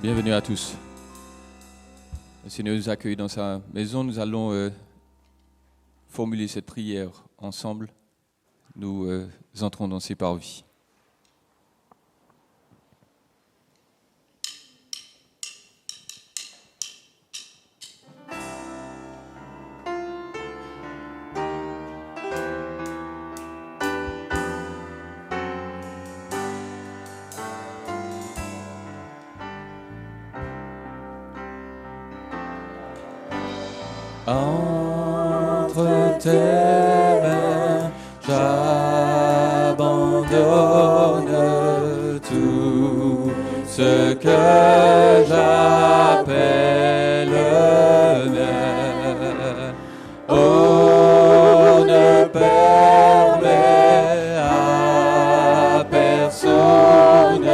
Bienvenue à tous. Le Seigneur nous accueille dans sa maison. Nous allons formuler cette prière ensemble. Nous entrons dans ses parvis. Entre tes mains, j'abandonne tout ce que j'appelle mien. Oh, ne permets à personne,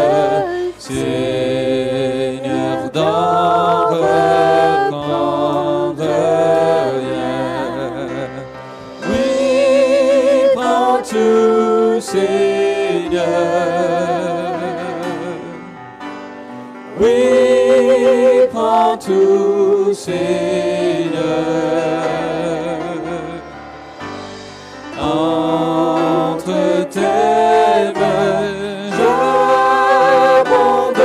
Seigneur, d'en reprendre rien. Oui, prends tout, Seigneur. Oui, prends tout, Seigneur. Entre tes mains, j'abandonne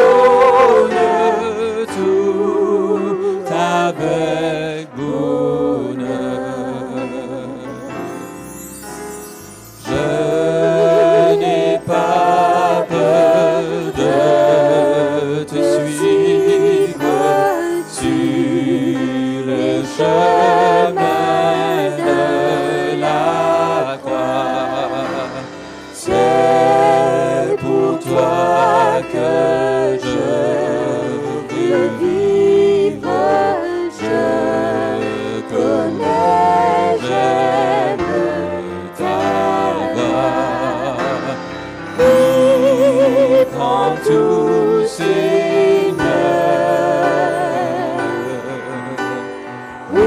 tout avec bonheur. Je n'ai pas peur de te suivre sur le chemin de la croix. C'est pour toi que je veux vivre. Je connais, j'aime ta voix. Oui, prends tout, Seigneur. Oui,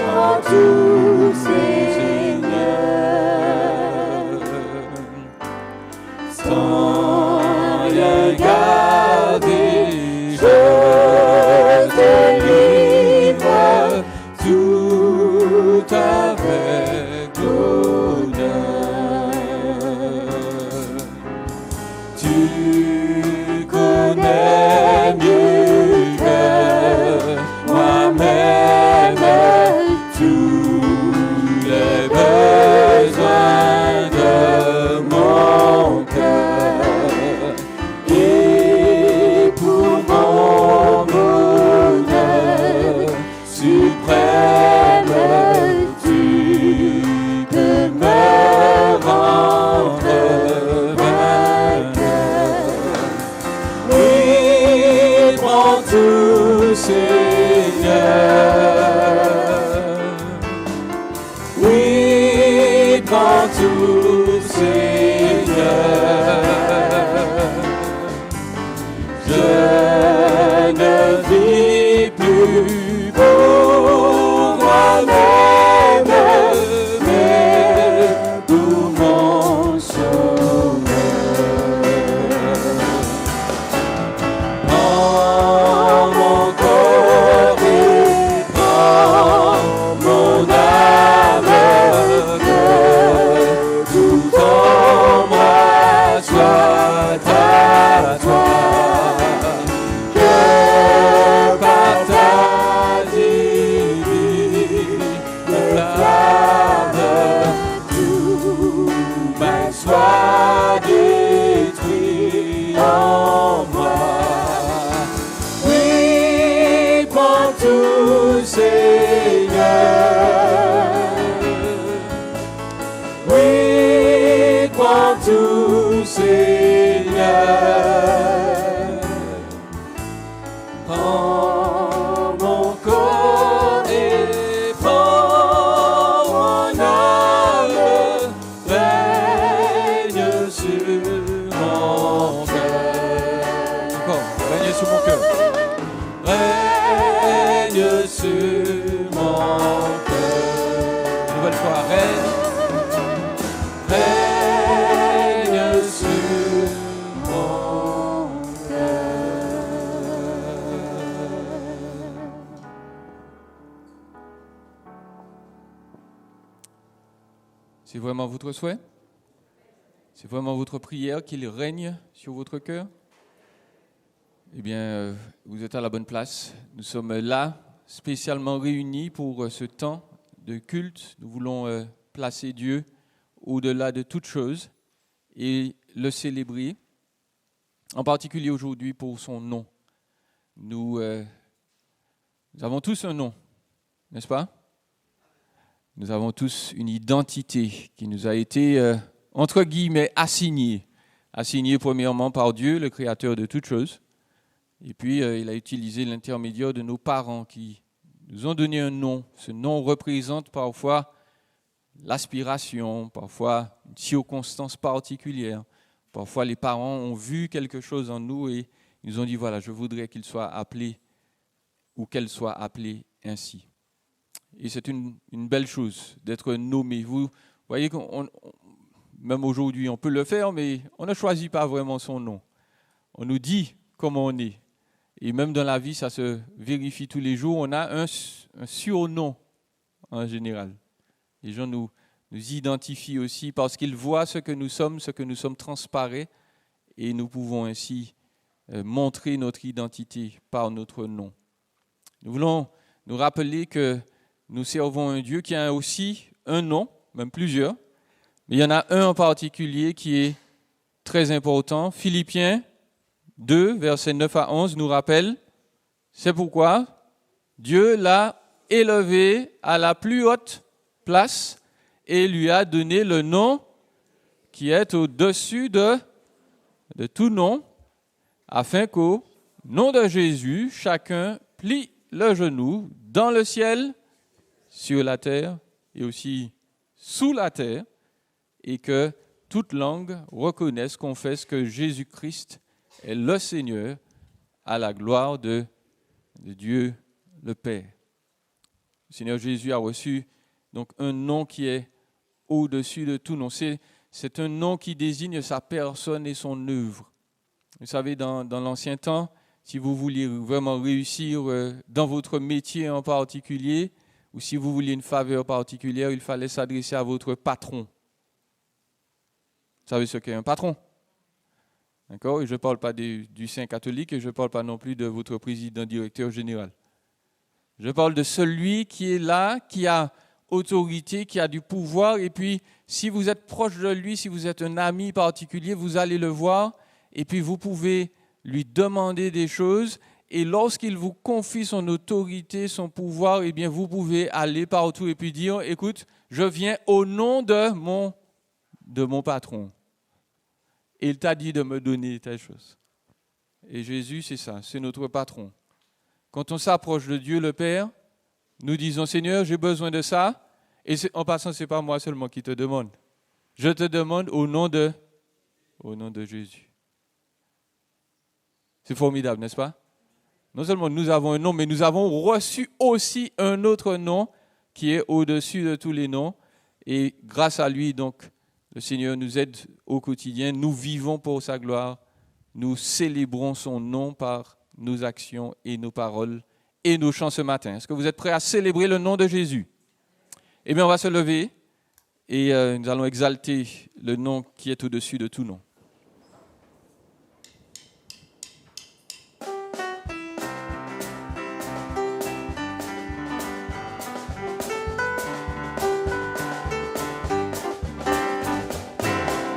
prends tout, Seigneur. Sans rien garder, je te livre tout avec bonheur. Tu connais mieux que moi-même tous les besoins de mon cœur. Et pour mon bonheur suprême, tu peux me rendre vainqueur. Oui, prends tout, Seigneur. Oui, prends tout, Seigneur. Je ne vis plus pour moi-même, mais pour mon Sauveur. Prends mon corps et prends mon âme, que tout en moi soit à toi. Que par ta divine flamme, tout mal soit détruit en moi. Oui, prends tout, Seigneur. Oui, prends tout, Seigneur. Prends mon corps et prends mon âme, règne sur mon cœur. Encore, règne sur mon cœur. Règne sur mon cœur. Une nouvelle fois, règne sur mon cœur. C'est vraiment votre souhait? C'est vraiment votre prière qu'il règne sur votre cœur? Eh bien, vous êtes à la bonne place. Nous sommes là, spécialement réunis pour ce temps de culte. Nous voulons placer Dieu au-delà de toute chose et le célébrer, en particulier aujourd'hui pour son nom. Nous avons tous un nom, n'est-ce pas? Nous avons tous une identité qui nous a été, entre guillemets, assignée. Assignée premièrement par Dieu, le Créateur de toutes choses. Et puis, il a utilisé l'intermédiaire de nos parents qui nous ont donné un nom. Ce nom représente parfois l'aspiration, parfois une circonstance particulière. Parfois, les parents ont vu quelque chose en nous et ils nous ont dit, voilà, je voudrais qu'il soit appelé ou qu'elle soit appelée ainsi. Et c'est une belle chose d'être nommé. Vous voyez, même aujourd'hui, on peut le faire, mais on ne choisit pas vraiment son nom. On nous dit comment on est. Et même dans la vie, ça se vérifie tous les jours. On a un surnom en général. Les gens nous identifient aussi parce qu'ils voient ce que nous sommes transparaît. Et nous pouvons ainsi montrer notre identité par notre nom. Nous voulons nous rappeler que nous servons un Dieu qui a aussi un nom, même plusieurs. Mais il y en a un en particulier qui est très important. Philippiens 2, versets 9 à 11 nous rappelle, c'est pourquoi Dieu l'a élevé à la plus haute place et lui a donné le nom qui est au-dessus de tout nom, afin qu'au nom de Jésus, chacun plie le genou dans le ciel, sur la terre et aussi sous la terre, et que toute langue reconnaisse, confesse que Jésus-Christ est le Seigneur, à la gloire de Dieu le Père. Le Seigneur Jésus a reçu donc un nom qui est au-dessus de tout nom. C'est un nom qui désigne sa personne et son œuvre. Vous savez, dans l'ancien temps, si vous vouliez vraiment réussir dans votre métier en particulier, ou si vous vouliez une faveur particulière, il fallait s'adresser à votre patron. Vous savez ce qu'est un patron? D'accord? Et je ne parle pas du saint catholique et je ne parle pas non plus de votre président directeur général. Je parle de celui qui est là, qui a autorité, qui a du pouvoir. Et puis, si vous êtes proche de lui, si vous êtes un ami particulier, vous allez le voir. Et puis, vous pouvez lui demander des choses. Et lorsqu'il vous confie son autorité, son pouvoir, eh bien, vous pouvez aller partout et puis dire, écoute, je viens au nom de mon patron. Et il t'a dit de me donner telle chose. Et Jésus, c'est ça, c'est notre patron. Quand on s'approche de Dieu le Père, nous disons, Seigneur, j'ai besoin de ça. Et en passant, ce n'est pas moi seulement qui te demande. Je te demande au nom de Jésus. C'est formidable, n'est-ce pas? Non seulement nous avons un nom, mais nous avons reçu aussi un autre nom qui est au-dessus de tous les noms. Et grâce à lui, donc, le Seigneur nous aide au quotidien. Nous vivons pour sa gloire. Nous célébrons son nom par nos actions et nos paroles et nos chants ce matin. Est-ce que vous êtes prêts à célébrer le nom de Jésus? Eh bien, on va se lever et nous allons exalter le nom qui est au-dessus de tout nom.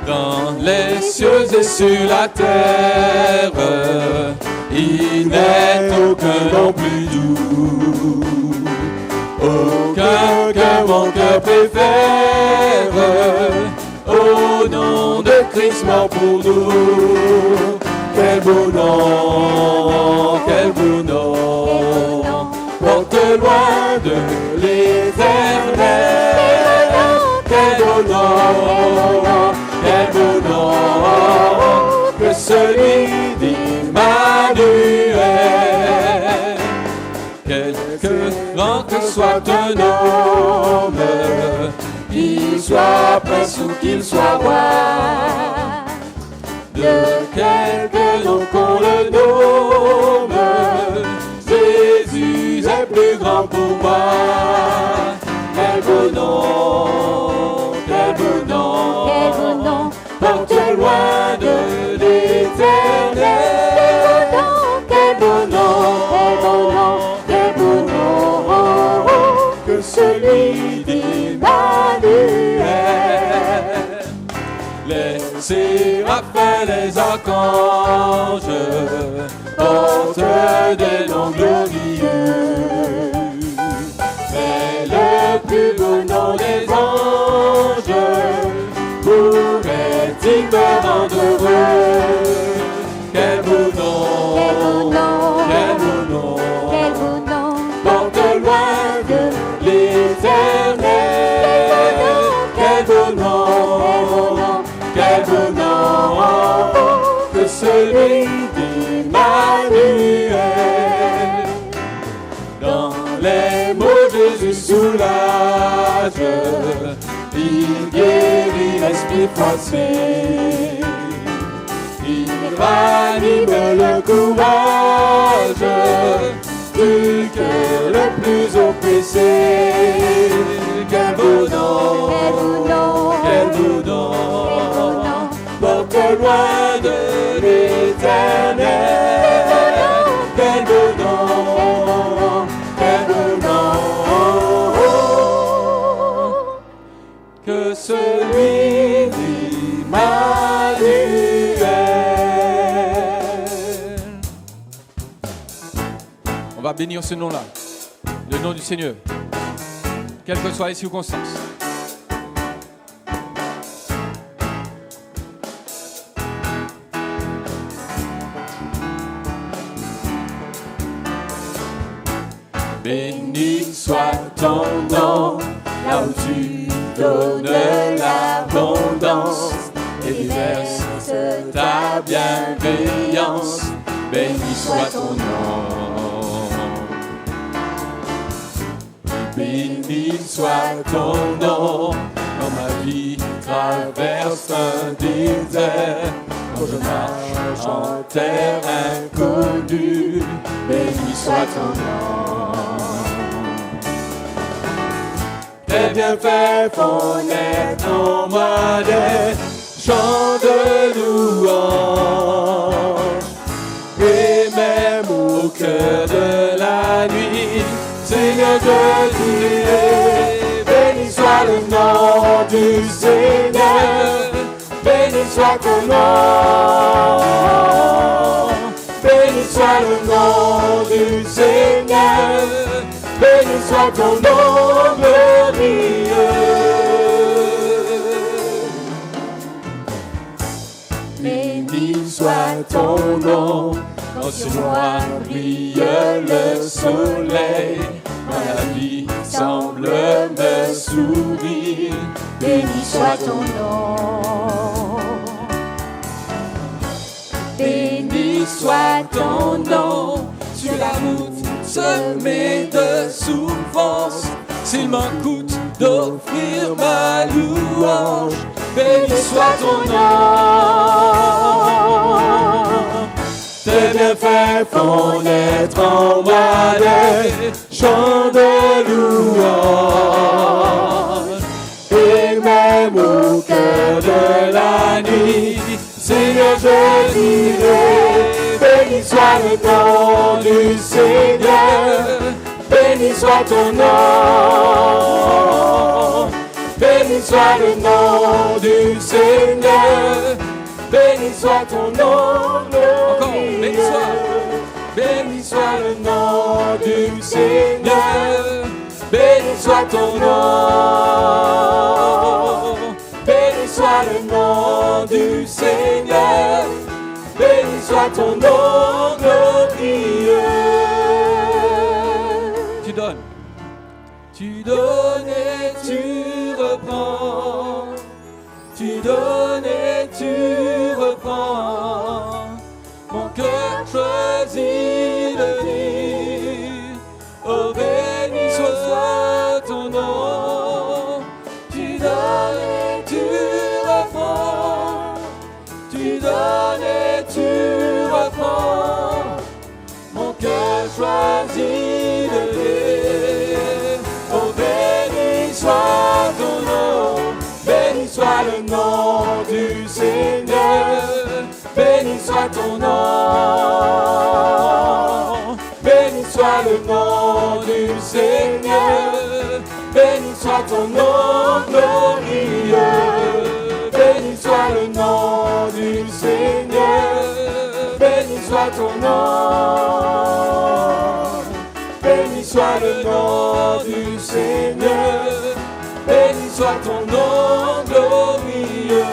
Dans les cieux et sur la terre, il n'est aucun nom plus doux, aucun que mon cœur préfère, au nom de Christ mort pour nous. Quel beau nom, porte loin de l'éternel. Quel beau nom, que celui d'Emmanuel. Quelque grand que soit un homme, qu'il soit prince ou qu'il soit roi, de quelque nom qu'on le nomme, Jésus est plus grand pour moi. Quel beau nom, quel beau les archanges portent des noms glorieux. Mais le plus beau nom des anges pourrait-il me rendre heureux? Quel beau nom, quel beau nom, quel beau nom, porte loin de l'éternel. Quel beau nom, quel beau nom, que celui d'Emmanuel. Dans les mots Jésus soulage, il guérit l'esprit froissé. Il ranime le courage du cœur le plus oppressé. Quel beau nom, quel beau nom, porte loin de l'éternel. Quel beau nom, quel beau nom, que celui d'Emmanuel. On va bénir ce nom-là, le nom du Seigneur, quelles que soient les circonstances. Béni soit ton nom, là où tu donnes l'abondance et verses ta bienveillance. Béni soit ton nom. Béni soit ton nom, quand ma vie traverse un désert, quand je marche en terre inconnue. Béni soit ton nom. Tes bienfaits font naître en moi des chants de louange. Et même au cœur de la nuit, Seigneur, je dirai, béni soit le nom du Seigneur, béni soit ton nom, béni soit le nom du Seigneur, béni soit ton nom glorieux. Béni soit ton nom, quand sur moi brille le soleil, quand la vie semble me sourire. Béni soit ton nom. Béni soit ton nom, sur la route semée de souffrance. S'il m'en coûte d'offrir ma louange, béni soit ton nom. Tes bienfaits font naître en moi des chants de louange. Et même au cœur de la nuit, Seigneur, je dirai, béni soit le nom du Seigneur, béni soit ton nom, béni soit le nom du Seigneur, béni soit ton nom glorieux. Béni soit le nom du Seigneur, béni soit ton nom, béni soit le nom du Seigneur, béni soit ton nom glorieux. Tu donnes et tu reprends, tu donnes et tu reprends, mon cœur choisit de dire, oh béni soit ton nom. Tu donnes et tu reprends, tu donnes et tu reprends, mon cœur choisit de dire, oh béni soit ton nom, béni soit le nom du Seigneur, béni soit ton nom, béni soit le nom du Seigneur, béni soit ton nom glorieux, béni soit le nom du Seigneur, soit ton nom, béni soit le nom du Seigneur, béni soit ton nom glorieux.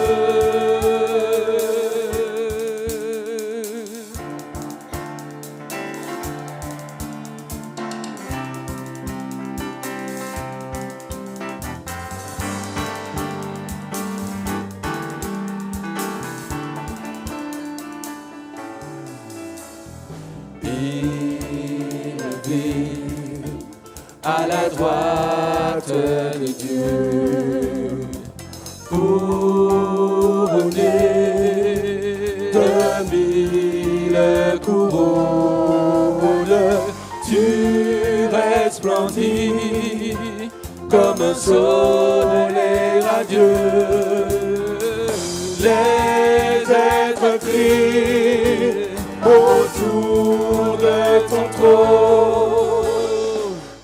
À la droite de Dieu, couronné de 1000 couronnes, tu resplendis comme un soleil radieux. Les êtres crient autour de ton trône.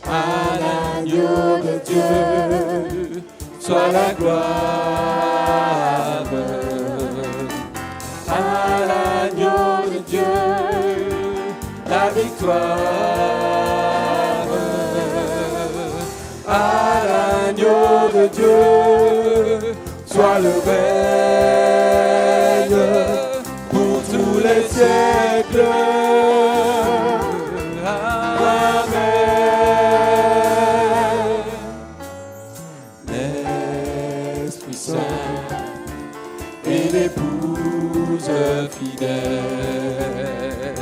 À l'agneau de Dieu, soit la gloire. À l'agneau de Dieu, la victoire. À l'agneau de Dieu, soit le règne pour tous les siècles. Fidèle,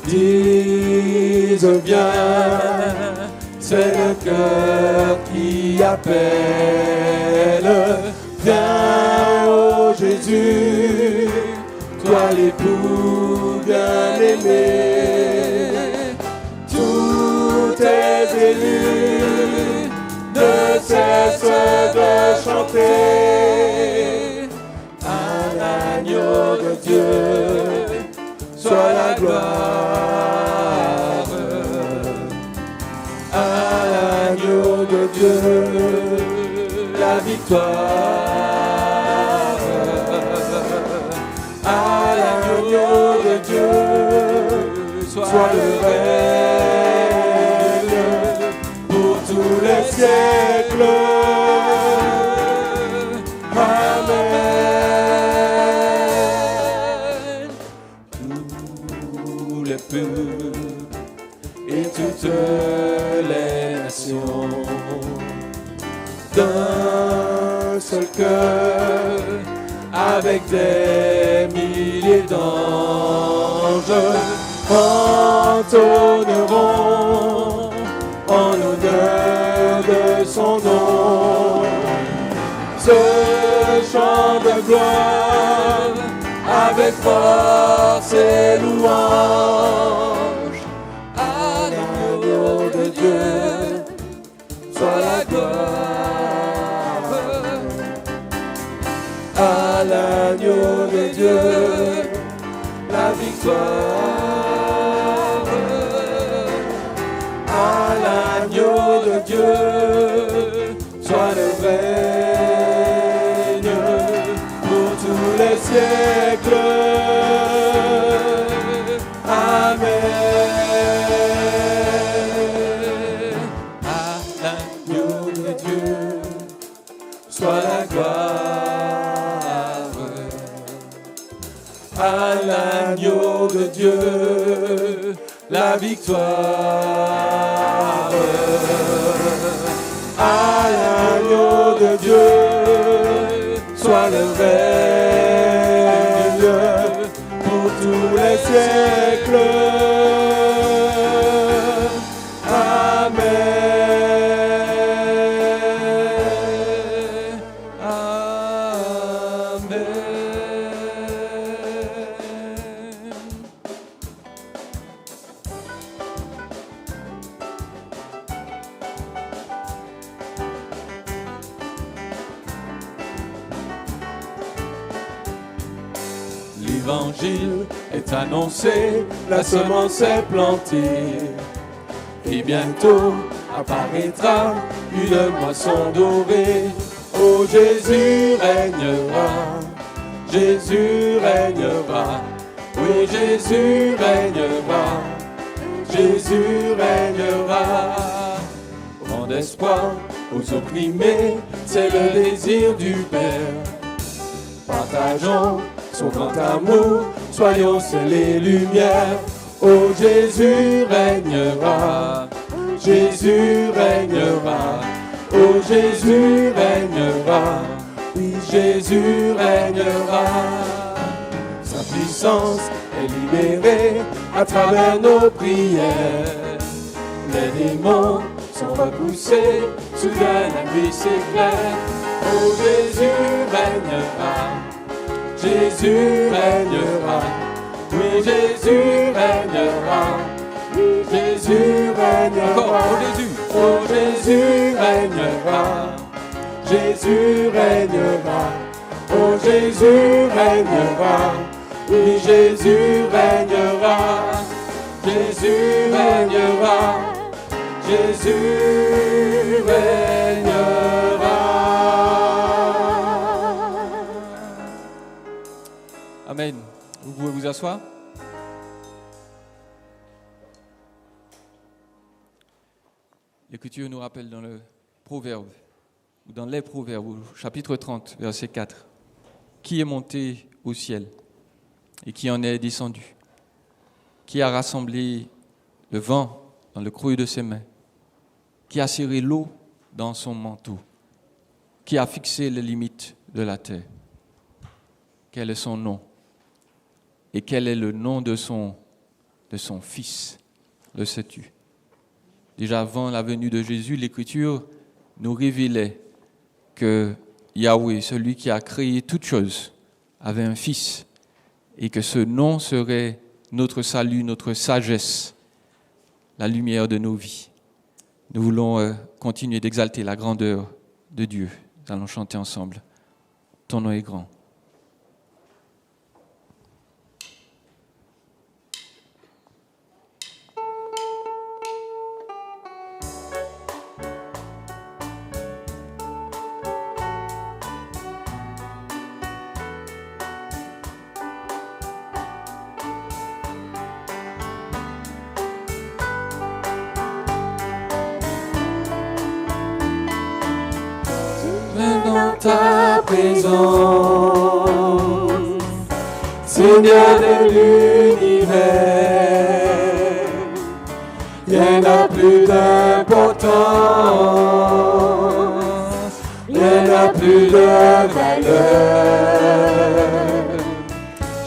disent viens, c'est le cœur qui appelle. Viens, ô Jésus, toi l'époux bien-aimé. Tous tes élus ne cessent de chanter. L'agneau de Dieu, soit la gloire. À l'agneau de Dieu, la victoire. À l'agneau de Dieu, soit le règne pour tous les siècles. Et toutes les nations d'un seul cœur, avec des milliers d'anges, entonneront en l'honneur de son nom ce chant de gloire avec force et louange. À l'agneau de Dieu, soit la gloire. À l'agneau de Dieu, la victoire. À l'agneau de Dieu, soit le règne pour tous les siècles. Amen. À l'agneau de Dieu, soit la gloire. À l'agneau de Dieu, la victoire. À l'agneau de Dieu, soit le règne pour tous les siècles. Amen. Amen. L'évangile est annoncé, la semence est plantée, et bientôt apparaîtra une moisson dorée. Oh, Jésus régnera, Jésus régnera, Oui, Jésus régnera, Jésus régnera. Rends d'espoir aux opprimés, c'est le désir du Père. Partageons son grand amour, soyons les lumières. Oh, Jésus régnera, Jésus régnera. Oh, Jésus régnera, oui, Jésus régnera. Sa puissance est libérée à travers nos prières. Les démons sont repoussés, soudain la nuit s'éclaire. Oh, Jésus régnera, Jésus régnera. Oui, Jésus régnera, oui, Jésus régnera. Oh, Jésus régnera, Jésus régnera. Oh, Jésus régnera, oui, Jésus régnera. Jésus régnera, Jésus régnera. Amen. Vous pouvez vous asseoir. L'Écriture nous rappelle dans le Proverbe, ou dans les Proverbes, au chapitre 30, verset 4, qui est monté au ciel et qui en est descendu, qui a rassemblé le vent dans le creux de ses mains, qui a serré l'eau dans son manteau, qui a fixé les limites de la terre. Quel est son nom? Et quel est le nom de son Fils? Le sais-tu? Déjà avant la venue de Jésus, l'Écriture nous révélait que Yahweh, celui qui a créé toutes choses, avait un Fils et que ce nom serait notre salut, notre sagesse, la lumière de nos vies. Nous voulons continuer d'exalter la grandeur de Dieu. Nous allons chanter ensemble. Ton nom est grand. Dans ta présence, Seigneur de l'univers, il n'y en a plus d'importance, il n'y en a plus de valeur.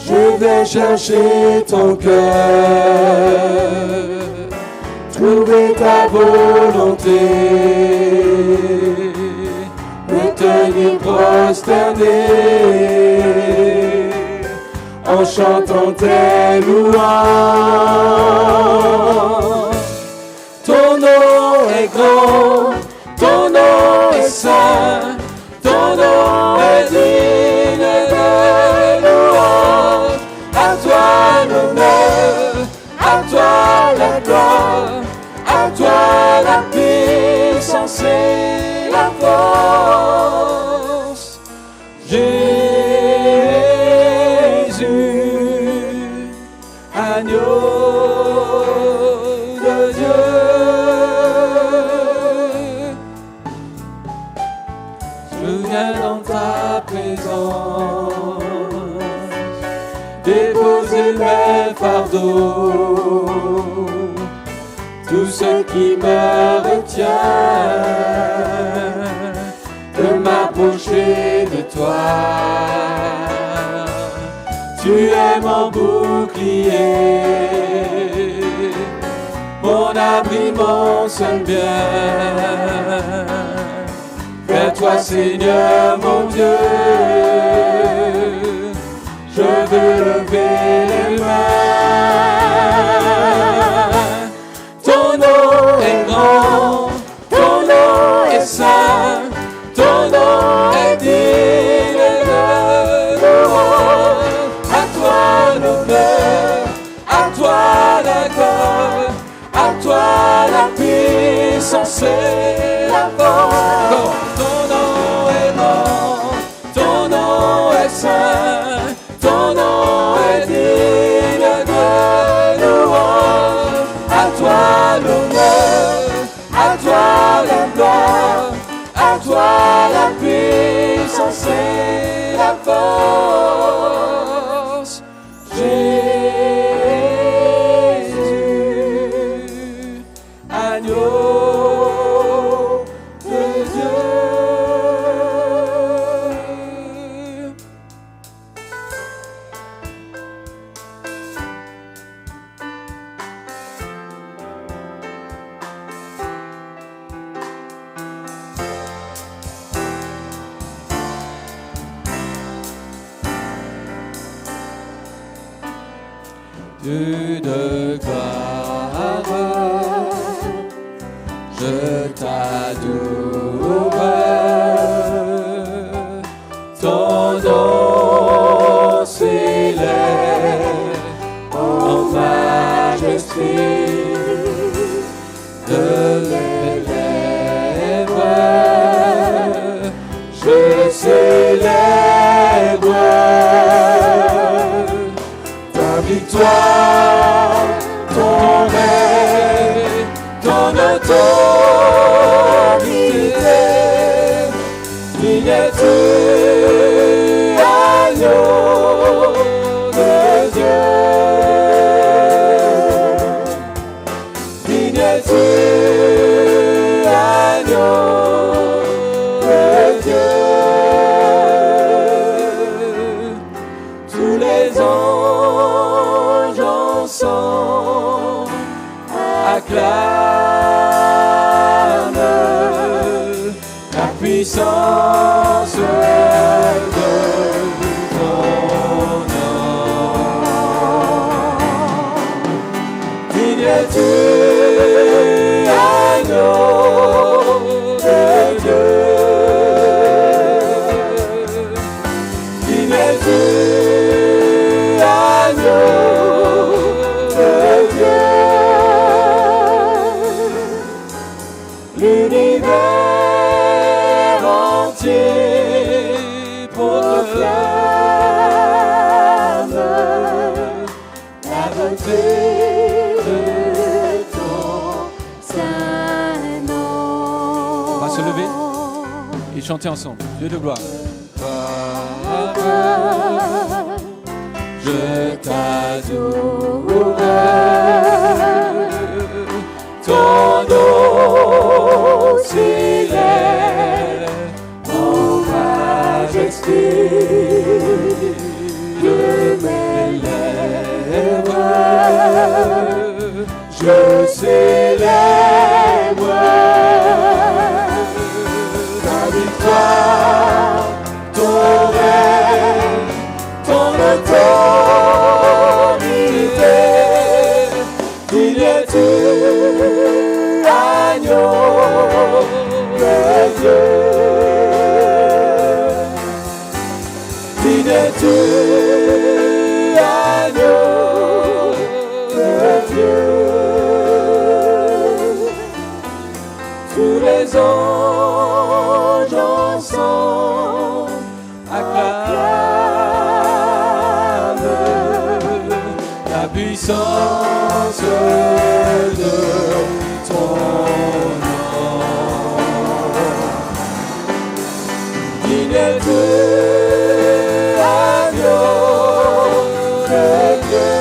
Je vais chercher ton cœur, trouver ta volonté, me tenir prosterné en chantant tes louanges. Ton nom est grand, ton nom est saint, ton nom est digne de louange. À toi l'honneur, à toi la gloire, à toi la puissance et la force. Jésus, agneau de Dieu, je viens dans ta présence, déposer mes fardeaux, tout ce qui me retient de m'approcher de toi. Tu es mon bouclier, mon abri, mon seul bien. Vers toi, Seigneur mon Dieu, je veux lever les mains. Ton nom est grand, ton nom est saint, ton nom est digne de louange. À toi l'honneur, à toi la gloire, à toi la puissance et la force. Ton nom est grand, ton nom est saint, ton nom est digne Jésus, agneau de Dieu. Dieu de gloire, je t'adore. Ton nom s'élève en majesté de mes lèvres. Je célèbre ta victoire, ton règne, ton autorité. Digne es-tu, agneau de Dieu. Digne es-tu, agneau de Dieu. Tous les anges ensemble acclament la puissance de ton nom. Digne es-tu, agneau de Dieu. Digne es-tu, agneau de Dieu. L'univers entier proclame la beauté de ton saint nom. On va se lever et chanter ensemble. Dieu de gloire. Je t'adore. Ton nom s'élève en majesté de mes lèvres. Je célèbre ta victoire, ton règne, ton autorité. Digne es-tu, agneau de Dieu. Digne es-tu, agneau de Dieu. Tous les anges ensemble acclament la puissance de ton nom. Digne es-tu, agneau de Dieu.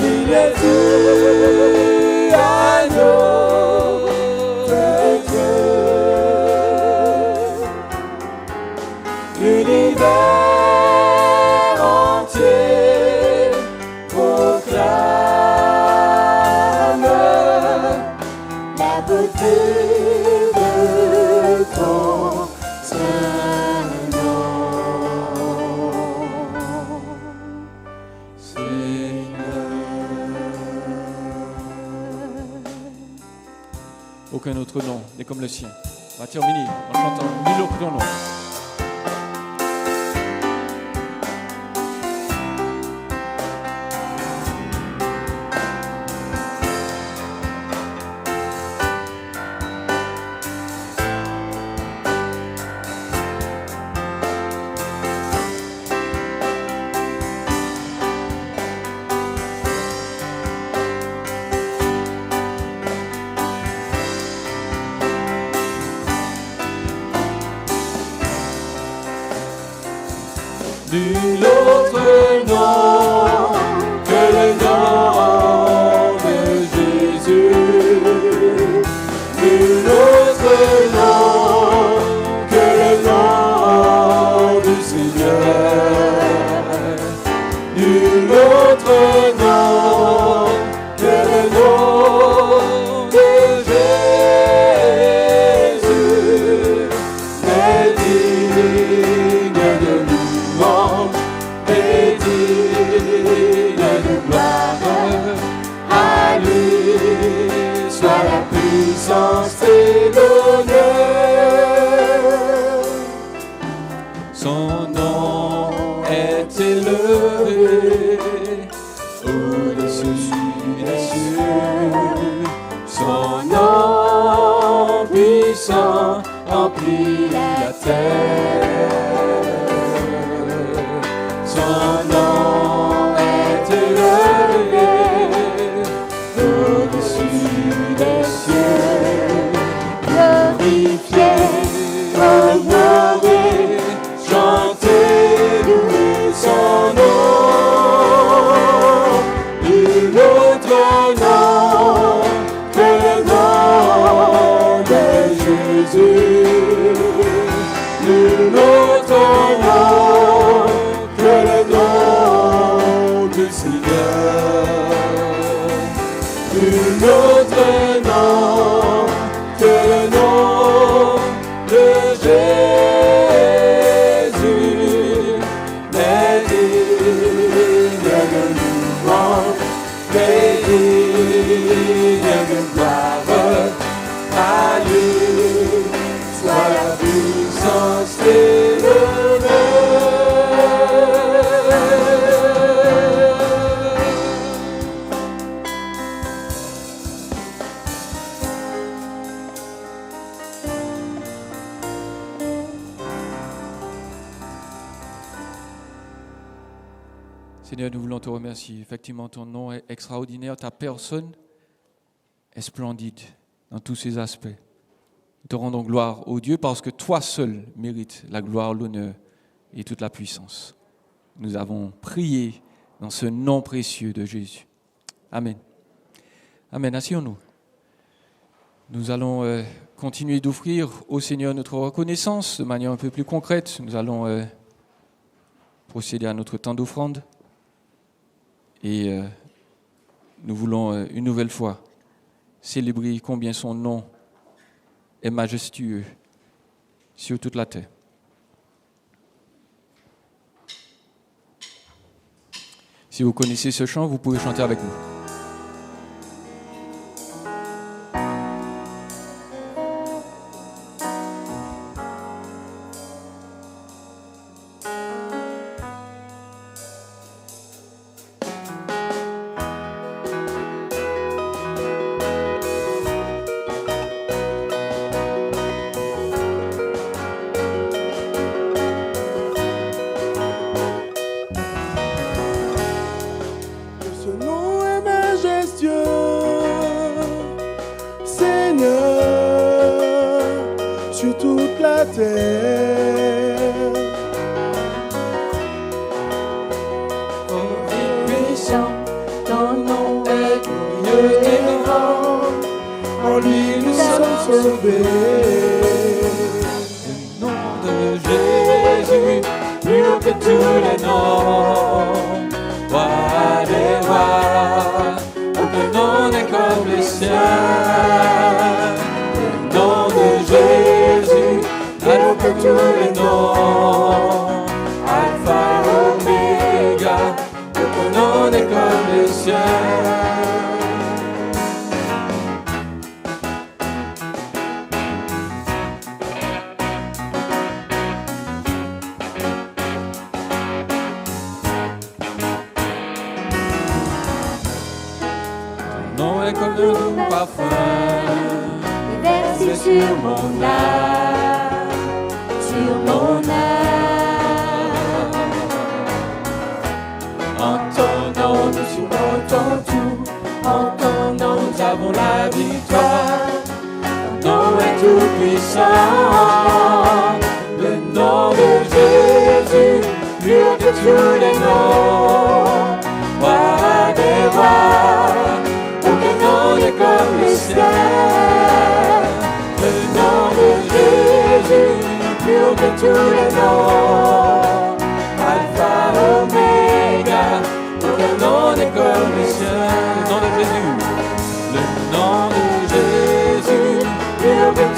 Digne es-tu, agneau de Dieu. L'univers entier proclame la beauté de ton saint nom. Seigneur. Aucun autre nom n'est comme le sien. On va terminer en chantant Nul autre nom. nul autre nom que le nom de Jésus n'est digne de louange, n'est digne de gloire. À lui soit la puissance et l'honneur. Son nom est élevé au-dessus des cieux. Son nom puissant remplit la terre. Son nom est élevé au-dessus des cieux. Glorifié, honoré, chantez, louez son nom. Nul autre nom que le nom de Jésus. Nul autre nom que le nom du Seigneur. Nul autre nom que le nom de Jésus. Mais digne de louange, mais digne de gloire. À lui soit la puissance et Seigneur, nous voulons te remercier. Effectivement, ton nom est extraordinaire. Ta personne est splendide dans tous ses aspects. Nous te rendons gloire, ô Dieu, parce que toi seul mérites la gloire, l'honneur et toute la puissance. Nous avons prié dans ce nom précieux de Jésus. Amen. Amen. Asseyons-nous. Nous allons continuer d'offrir au Seigneur notre reconnaissance de manière un peu plus concrète. Nous allons procéder à notre temps d'offrande. Et nous voulons une nouvelle fois célébrer combien son nom est majestueux sur toute la terre. Si vous connaissez ce chant, vous pouvez chanter avec nous.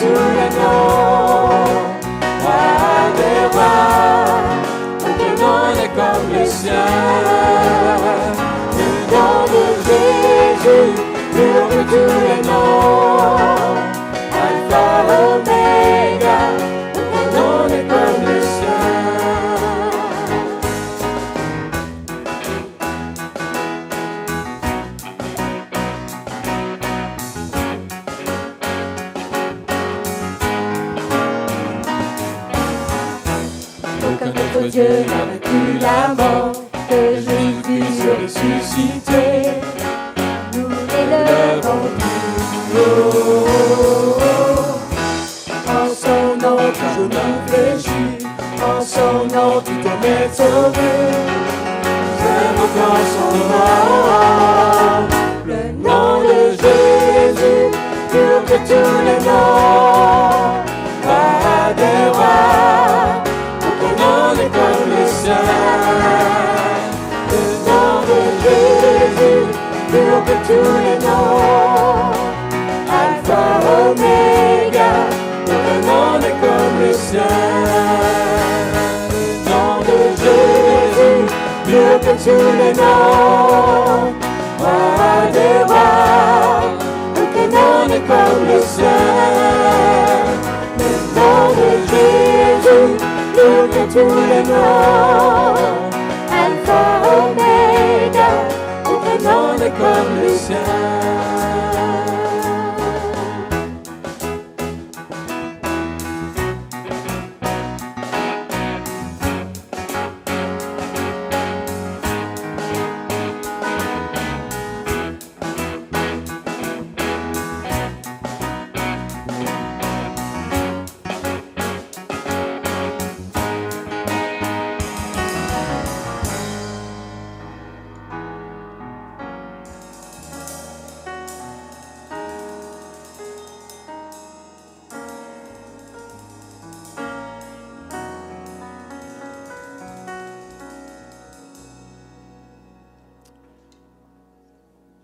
tous les noms, roi des rois, aucun nom n'est comme le sien. Le nom de Jésus, plus haut que tous les noms, Alpha, Oméga, aucun nom n'est comme le sien. Aucun autre Dieu n'a vaincu la mort, que Jésus soit ressuscité. Nous l'élevons plus haut. En son nom, tout genou fléchit. En son nom, tout homme est sauvé. Nous invoquons son nom. Le nom de Jésus, plus haut que tous les noms. Roi des rois, aucun nom n'est comme le sien. Le nom de Jésus, plus haut que tous les noms. Alpha, Oméga, aucun nom n'est comme le sien. Le nom de Jésus, plus haut que tous les noms. Roi des rois, aucun nom n'est comme le sien. Le nom de Jésus, plus haut que tous les noms. Alpha, Oméga, aucun nom n'est comme le sien.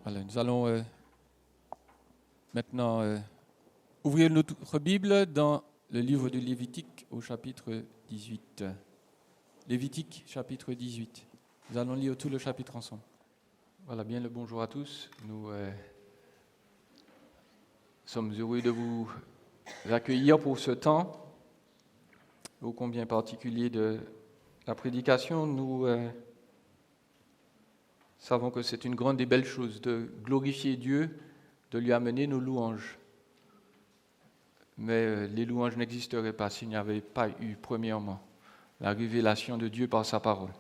Voilà, nous allons maintenant ouvrir notre Bible dans le livre de Lévitique au chapitre 18. Lévitique, chapitre 18. Nous allons lire tout le chapitre ensemble. Voilà, bien le bonjour à tous. Nous sommes heureux de vous accueillir pour ce temps, ô combien particulier de la prédication. Nous savons que c'est une grande et belle chose de glorifier Dieu, de lui amener nos louanges. Mais les louanges n'existeraient pas s'il n'y avait pas eu, premièrement, la révélation de Dieu par sa parole.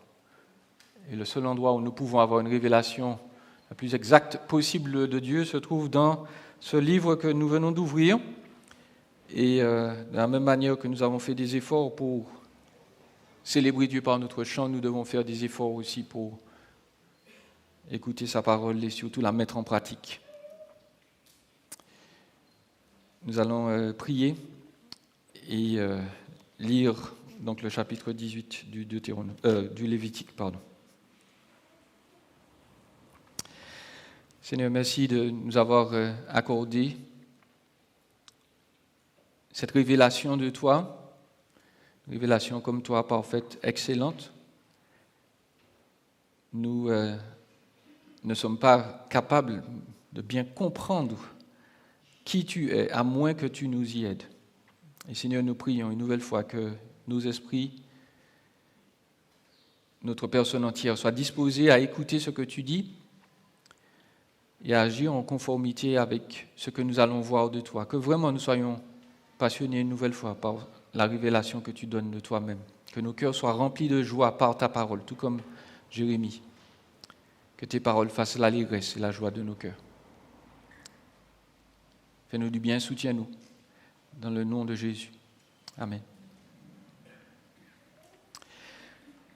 Et le seul endroit où nous pouvons avoir une révélation la plus exacte possible de Dieu se trouve dans ce livre que nous venons d'ouvrir. Et de la même manière que nous avons fait des efforts pour célébrer Dieu par notre chant, nous devons faire des efforts aussi pour écouter sa parole et surtout la mettre en pratique. Nous allons prier et lire donc le chapitre 18 du Lévitique. Seigneur, merci de nous avoir accordé cette révélation de toi, révélation comme toi, parfaite, excellente. Nous ne sommes pas capables de bien comprendre qui tu es, à moins que tu nous y aides. Et Seigneur, nous prions une nouvelle fois que nos esprits, notre personne entière, soient disposés à écouter ce que tu dis et à agir en conformité avec ce que nous allons voir de toi. Que vraiment nous soyons passionnés une nouvelle fois par la révélation que tu donnes de toi-même. Que nos cœurs soient remplis de joie par ta parole, tout comme Jérémie. Que tes paroles fassent l'allégresse et la joie de nos cœurs. Fais-nous du bien, soutiens-nous. Dans le nom de Jésus. Amen.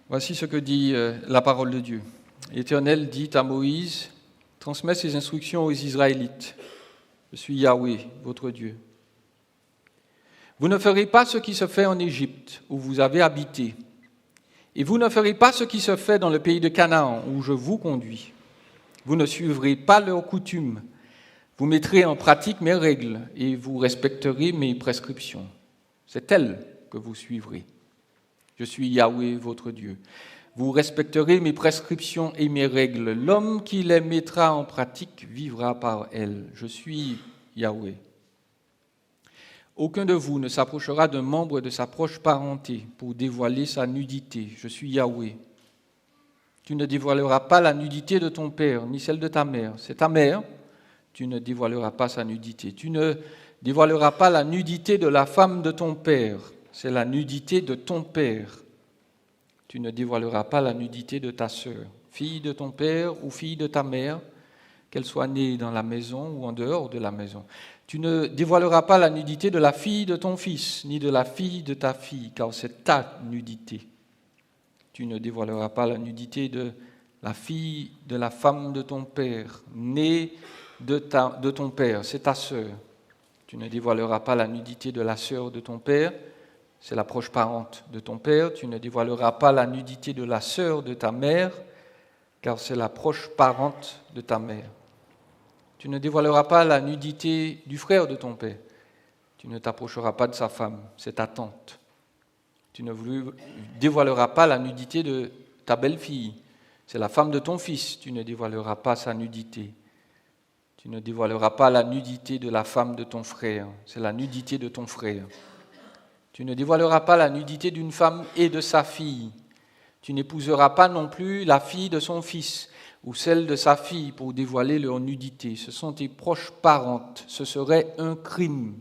Voici ce que dit la parole de Dieu. L'Éternel dit à Moïse, transmets ces instructions aux Israélites. Je suis Yahweh, votre Dieu. Vous ne ferez pas ce qui se fait en Égypte, où vous avez habité. Et vous ne ferez pas ce qui se fait dans le pays de Canaan, où je vous conduis. Vous ne suivrez pas leurs coutumes. Vous mettrez en pratique mes règles et vous respecterez mes prescriptions. C'est elles que vous suivrez. Je suis Yahweh, votre Dieu. Vous respecterez mes prescriptions et mes règles. L'homme qui les mettra en pratique vivra par elles. Je suis Yahweh. Aucun de vous ne s'approchera d'un membre de sa proche parenté pour dévoiler sa nudité. Je suis Yahweh. Tu ne dévoileras pas la nudité de ton père, ni celle de ta mère. C'est ta mère. Tu ne dévoileras pas sa nudité. Tu ne dévoileras pas la nudité de la femme de ton père. C'est la nudité de ton père. Tu ne dévoileras pas la nudité de ta sœur, fille de ton père ou fille de ta mère, qu'elle soit née dans la maison ou en dehors de la maison. Tu ne dévoileras pas la nudité de la fille de ton fils, ni de la fille de ta fille, car c'est ta nudité. Tu ne dévoileras pas la nudité de la fille de la femme de ton père, née de ton père, c'est ta sœur. Tu ne dévoileras pas la nudité de la sœur de ton père, c'est la proche parente de ton père. Tu ne dévoileras pas la nudité de la sœur de ta mère, car c'est la proche parente de ta mère. Tu ne dévoileras pas la nudité du frère de ton père. Tu ne t'approcheras pas de sa femme, c'est ta tante. Tu ne dévoileras pas la nudité de ta belle-fille, c'est la femme de ton fils. Tu ne dévoileras pas sa nudité. Tu ne dévoileras pas la nudité de la femme de ton frère, c'est la nudité de ton frère. Tu ne dévoileras pas la nudité d'une femme et de sa fille. Tu n'épouseras pas non plus la fille de son fils ou celle de sa fille pour dévoiler leur nudité. Ce sont tes proches parentes. Ce serait un crime.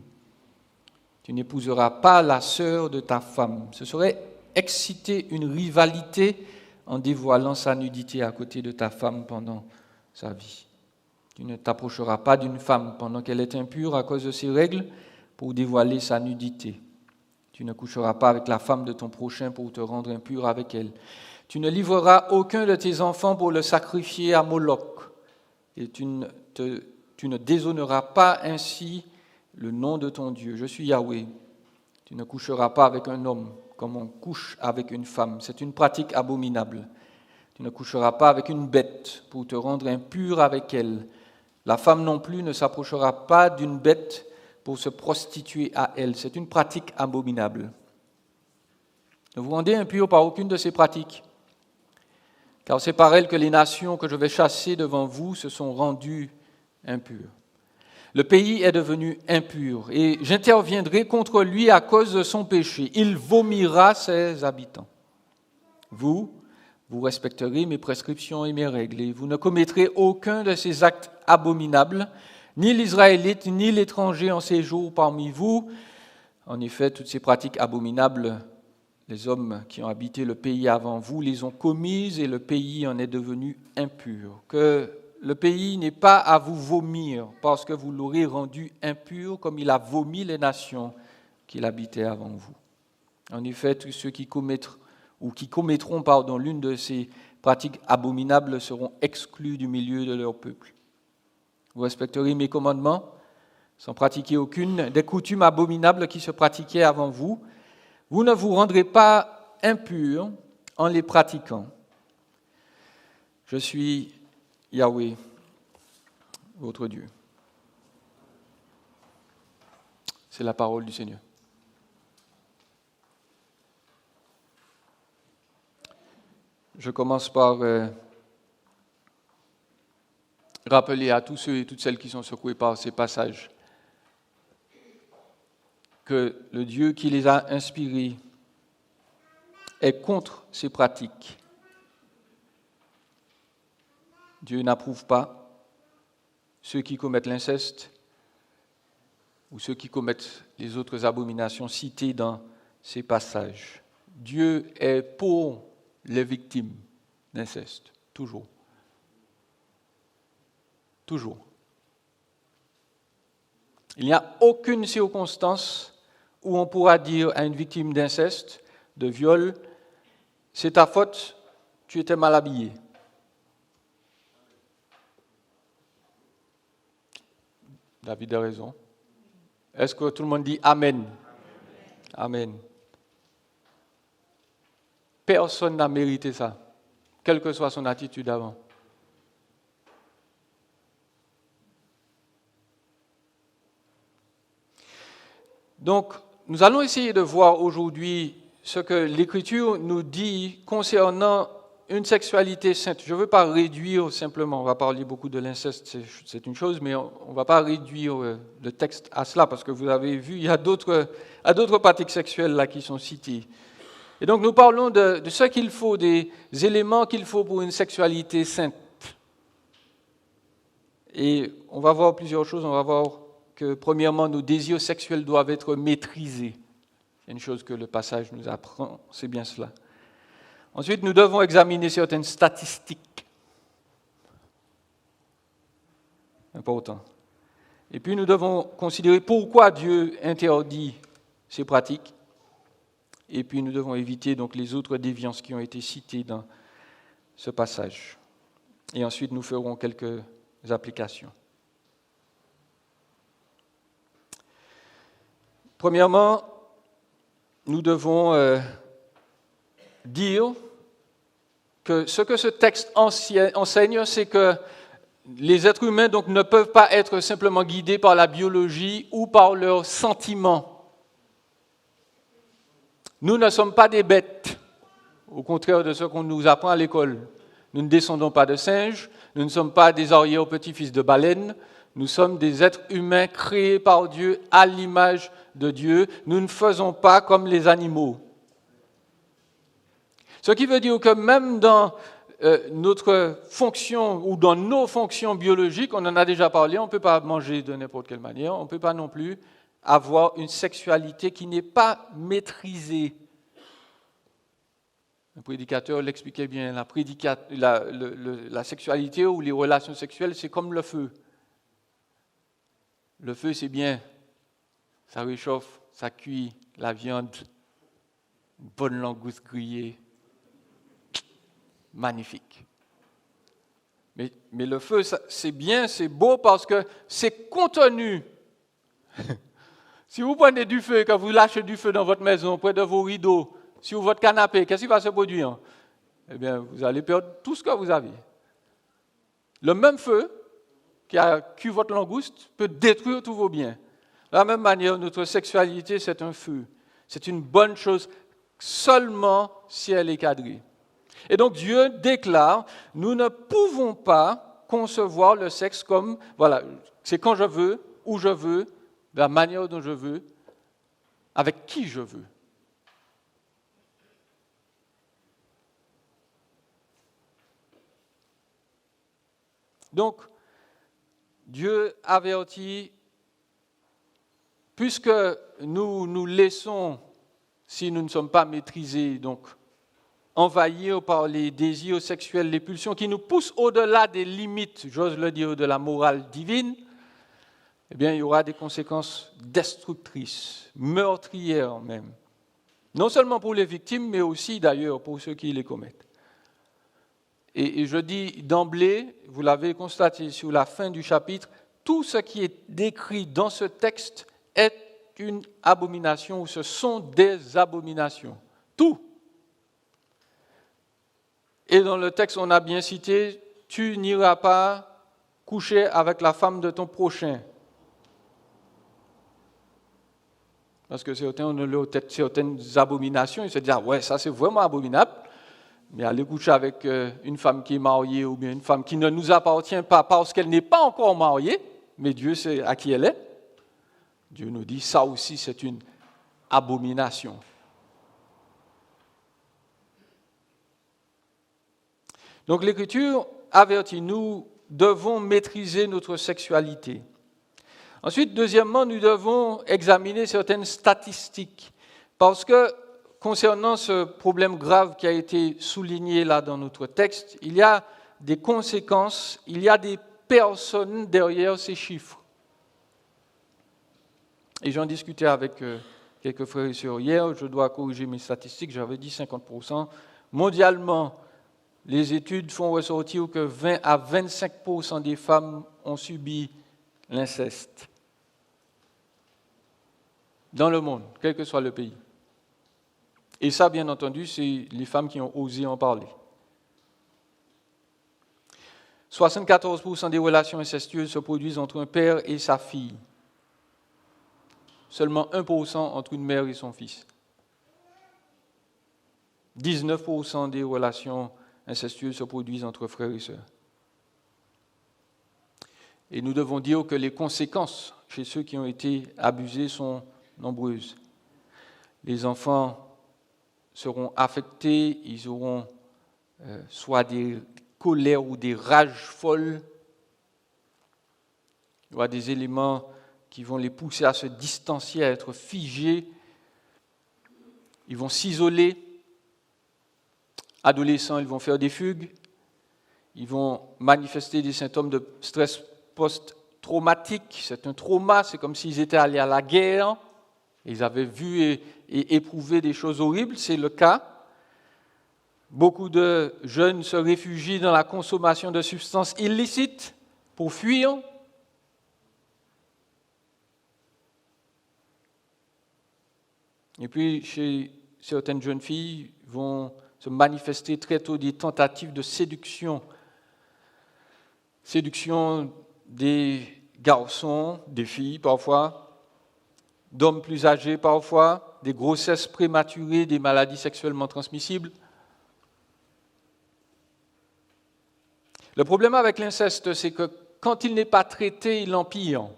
Tu n'épouseras pas la sœur de ta femme. Ce serait exciter une rivalité en dévoilant sa nudité à côté de ta femme pendant sa vie. Tu ne t'approcheras pas d'une femme pendant qu'elle est impure à cause de ses règles pour dévoiler sa nudité. Tu ne coucheras pas avec la femme de ton prochain pour te rendre impur avec elle. Tu ne livreras aucun de tes enfants pour le sacrifier à Moloch. Et tu ne déshonoreras pas ainsi le nom de ton Dieu. Je suis Yahweh. Tu ne coucheras pas avec un homme comme on couche avec une femme. C'est une pratique abominable. Tu ne coucheras pas avec une bête pour te rendre impur avec elle. La femme non plus ne s'approchera pas d'une bête pour se prostituer à elle. C'est une pratique abominable. Ne vous rendez impurs par aucune de ces pratiques, car c'est par elles que les nations que je vais chasser devant vous se sont rendues impures. Le pays est devenu impur, et j'interviendrai contre lui à cause de son péché. Il vomira ses habitants. Vous respecterez mes prescriptions et mes règles, et vous ne commettrez aucun de ces actes abominables, ni l'Israélite, ni l'étranger en séjour parmi vous. En effet, toutes ces pratiques abominables, les hommes qui ont habité le pays avant vous les ont commises et le pays en est devenu impur. Que le pays n'ait pas à vous vomir parce que vous l'aurez rendu impur comme il a vomi les nations qu'il habitait avant vous. En effet, tous ceux qui commettront l'une de ces pratiques abominables seront exclus du milieu de leur peuple. Vous respecterez mes commandements sans pratiquer aucune des coutumes abominables qui se pratiquaient avant vous. Vous ne vous rendrez pas impurs en les pratiquant. Je suis Yahweh, votre Dieu. C'est la parole du Seigneur. Je commence par rappeler à tous ceux et toutes celles qui sont secoués par ces passages que le Dieu qui les a inspirés est contre ces pratiques. Dieu n'approuve pas ceux qui commettent l'inceste ou ceux qui commettent les autres abominations citées dans ces passages. Dieu est pour les victimes d'inceste, toujours. Toujours. Il n'y a aucune circonstance où on pourra dire à une victime d'inceste, de viol, c'est ta faute, tu étais mal habillé. David a raison. Est-ce que tout le monde dit Amen? Amen. Personne n'a mérité ça, quelle que soit son attitude avant. Donc, nous allons essayer de voir aujourd'hui ce que l'Écriture nous dit concernant une sexualité sainte. Je ne veux pas réduire simplement, on va parler beaucoup de l'inceste, c'est une chose, mais on ne va pas réduire le texte à cela, parce que vous avez vu, il y a d'autres pratiques sexuelles là qui sont citées. Et donc nous parlons de ce qu'il faut, des éléments qu'il faut pour une sexualité sainte. Et on va voir plusieurs choses, on va voir que premièrement, nos désirs sexuels doivent être maîtrisés. C'est une chose que le passage nous apprend, c'est bien cela. Ensuite, nous devons examiner certaines statistiques. Important. Et puis, nous devons considérer pourquoi Dieu interdit ces pratiques. Et puis, nous devons éviter donc les autres déviances qui ont été citées dans ce passage. Et ensuite, nous ferons quelques applications. Premièrement, nous devons dire que ce que ce texte enseigne, c'est que les êtres humains donc, ne peuvent pas être simplement guidés par la biologie ou par leurs sentiments. Nous ne sommes pas des bêtes, au contraire de ce qu'on nous apprend à l'école. Nous ne descendons pas de singes, nous ne sommes pas des arrière-petits-fils de baleines, nous sommes des êtres humains créés par Dieu à l'image de Dieu. Nous ne faisons pas comme les animaux. Ce qui veut dire que même dans notre fonction ou dans nos fonctions biologiques, on en a déjà parlé, on ne peut pas manger de n'importe quelle manière, on ne peut pas non plus avoir une sexualité qui n'est pas maîtrisée. Le prédicateur l'expliquait bien, la sexualité ou les relations sexuelles, c'est comme le feu. Le feu, c'est bien, ça réchauffe, ça cuit la viande, une bonne langouste grillée, magnifique. Mais le feu, c'est bien, c'est beau parce que c'est contenu. Si vous prenez du feu, quand vous lâchez du feu dans votre maison, près de vos rideaux, sur votre canapé, qu'est-ce qui va se produire? Eh bien, vous allez perdre tout ce que vous avez. Le même feu qui a cuit votre langouste peut détruire tous vos biens. De la même manière, notre sexualité, c'est un feu. C'est une bonne chose seulement si elle est cadrée. Et donc Dieu déclare, nous ne pouvons pas concevoir le sexe comme, voilà, c'est quand je veux, où je veux, de la manière dont je veux, avec qui je veux. Donc, Dieu avertit, puisque nous nous laissons, si nous ne sommes pas maîtrisés, donc envahir par les désirs sexuels, les pulsions qui nous poussent au-delà des limites, j'ose le dire, de la morale divine, eh bien, il y aura des conséquences destructrices, meurtrières même. Non seulement pour les victimes, mais aussi d'ailleurs pour ceux qui les commettent. Et je dis d'emblée, vous l'avez constaté sur la fin du chapitre, tout ce qui est décrit dans ce texte est une abomination, ou ce sont des abominations. Tout. Et dans le texte, on a bien cité, tu n'iras pas coucher avec la femme de ton prochain. Parce que certains ont certaines abominations, ils se disent, ah ouais, ça c'est vraiment abominable. Mais aller coucher avec une femme qui est mariée ou bien une femme qui ne nous appartient pas parce qu'elle n'est pas encore mariée, mais Dieu sait à qui elle est. Dieu nous dit, ça aussi c'est une abomination. Donc l'Écriture avertit, nous devons maîtriser notre sexualité. Ensuite, deuxièmement, nous devons examiner certaines statistiques. Parce que concernant ce problème grave qui a été souligné là dans notre texte, il y a des conséquences, il y a des personnes derrière ces chiffres. Et j'en discutais avec quelques frères et sœurs hier, je dois corriger mes statistiques, j'avais dit 50%. Mondialement, les études font ressortir que 20 à 25% des femmes ont subi l'inceste. Dans le monde, quel que soit le pays. Et ça, bien entendu, c'est les femmes qui ont osé en parler. 74% des relations incestueuses se produisent entre un père et sa fille. seulement 1% entre une mère et son fils. 19% des relations incestueuses se produisent entre frères et sœurs. Et nous devons dire que les conséquences chez ceux qui ont été abusés sont nombreuses. Les enfants seront affectés, ils auront soit des colères ou des rages folles. Il y aura des éléments qui vont les pousser à se distancier, à être figés. Ils vont s'isoler. Adolescents, ils vont faire des fugues. Ils vont manifester des symptômes de stress post-traumatique. C'est un trauma, c'est comme s'ils étaient allés à la guerre. Ils avaient vu et éprouvé des choses horribles, c'est le cas. Beaucoup de jeunes se réfugient dans la consommation de substances illicites pour fuir. Et puis, chez certaines jeunes filles, vont se manifester très tôt des tentatives de séduction. Séduction des garçons, des filles parfois, d'hommes plus âgés parfois, des grossesses prématurées, des maladies sexuellement transmissibles. Le problème avec l'inceste, c'est que quand il n'est pas traité, il empire.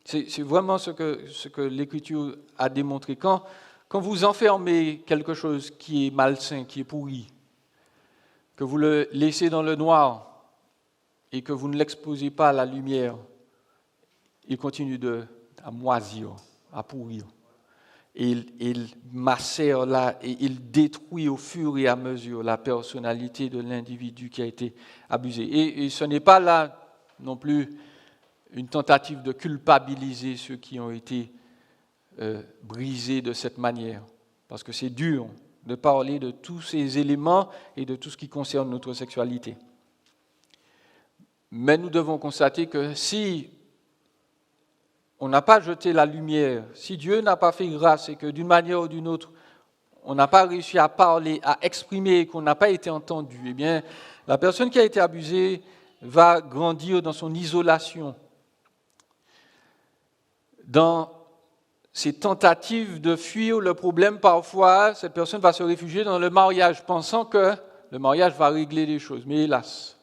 C'est vraiment ce que l'Écriture a démontré. Quand vous enfermez quelque chose qui est malsain, qui est pourri, que vous le laissez dans le noir et que vous ne l'exposez pas à la lumière, il continue à moisir, à pourrir. Et il macère là et il détruit au fur et à mesure la personnalité de l'individu qui a été abusé. Et ce n'est pas là non plus une tentative de culpabiliser ceux qui ont été brisés de cette manière. Parce que c'est dur de parler de tous ces éléments et de tout ce qui concerne notre sexualité. Mais nous devons constater que si on n'a pas jeté la lumière, si Dieu n'a pas fait grâce et que d'une manière ou d'une autre, on n'a pas réussi à parler, à exprimer et qu'on n'a pas été entendu, eh bien, la personne qui a été abusée va grandir dans son isolation, dans ses tentatives de fuir le problème. Parfois, cette personne va se réfugier dans le mariage, pensant que le mariage va régler les choses. Mais hélas,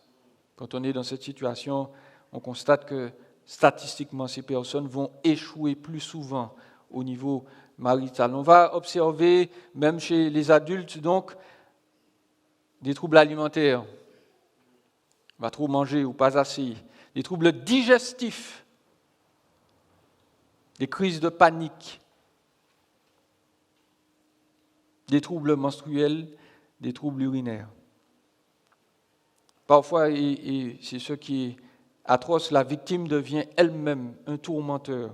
quand on est dans cette situation, on constate que statistiquement, ces personnes vont échouer plus souvent au niveau marital. On va observer, même chez les adultes, donc, des troubles alimentaires. On va trop manger ou pas assez. Des troubles digestifs. Des crises de panique. Des troubles menstruels, des troubles urinaires. Parfois, et c'est ce qui est atroce, la victime devient elle-même un tourmenteur.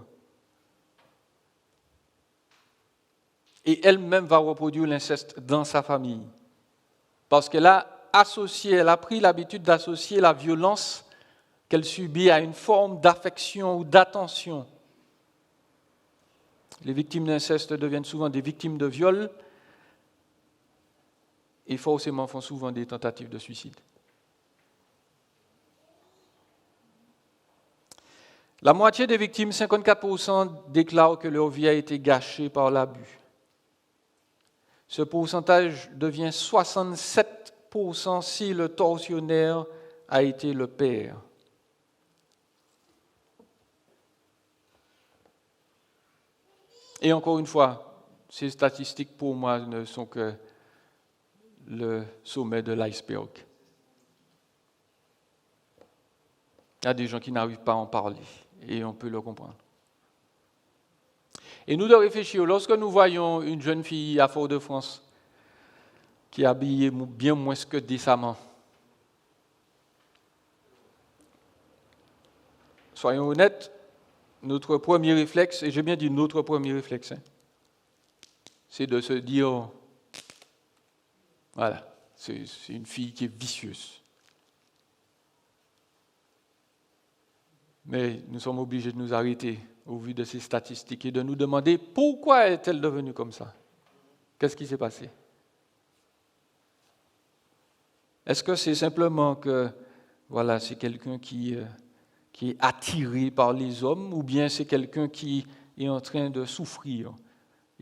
Et elle-même va reproduire l'inceste dans sa famille. Parce qu'elle a associé, elle a pris l'habitude d'associer la violence qu'elle subit à une forme d'affection ou d'attention. Les victimes d'inceste deviennent souvent des victimes de viol et forcément font souvent des tentatives de suicide. La moitié des victimes, 54%, déclarent que leur vie a été gâchée par l'abus. Ce pourcentage devient 67% si le tortionnaire a été le père. Et encore une fois, ces statistiques pour moi ne sont que le sommet de l'iceberg. Il y a des gens qui n'arrivent pas à en parler et on peut le comprendre. Et nous de réfléchir, lorsque nous voyons une jeune fille à Fort-de-France qui est habillée bien moins que décemment, soyons honnêtes, notre premier réflexe, et j'ai bien dit notre premier réflexe, c'est de se dire, voilà, c'est une fille qui est vicieuse. Mais nous sommes obligés de nous arrêter au vu de ces statistiques et de nous demander pourquoi est-elle devenue comme ça ? Qu'est-ce qui s'est passé ? Est-ce que c'est simplement que, voilà, c'est quelqu'un qui qui est attiré par les hommes, ou bien c'est quelqu'un qui est en train de souffrir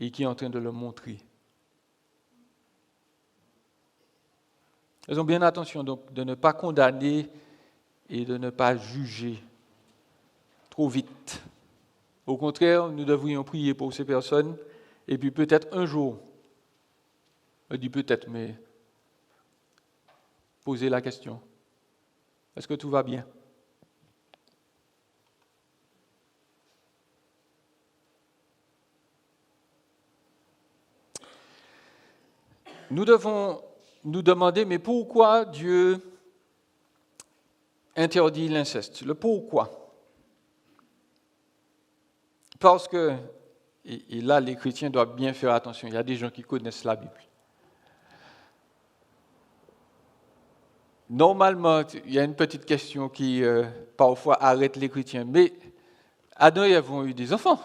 et qui est en train de le montrer. Faisons bien attention donc de ne pas condamner et de ne pas juger trop vite. Au contraire, nous devrions prier pour ces personnes et puis peut-être un jour, je dis peut-être, mais poser la question. Est-ce que tout va bien? Nous devons nous demander, mais pourquoi Dieu interdit l'inceste? Le pourquoi? Parce que, et là les chrétiens doivent bien faire attention, il y a des gens qui connaissent la Bible. Normalement, il y a une petite question qui parfois arrête les chrétiens, mais Adam et Ève ont eu des enfants.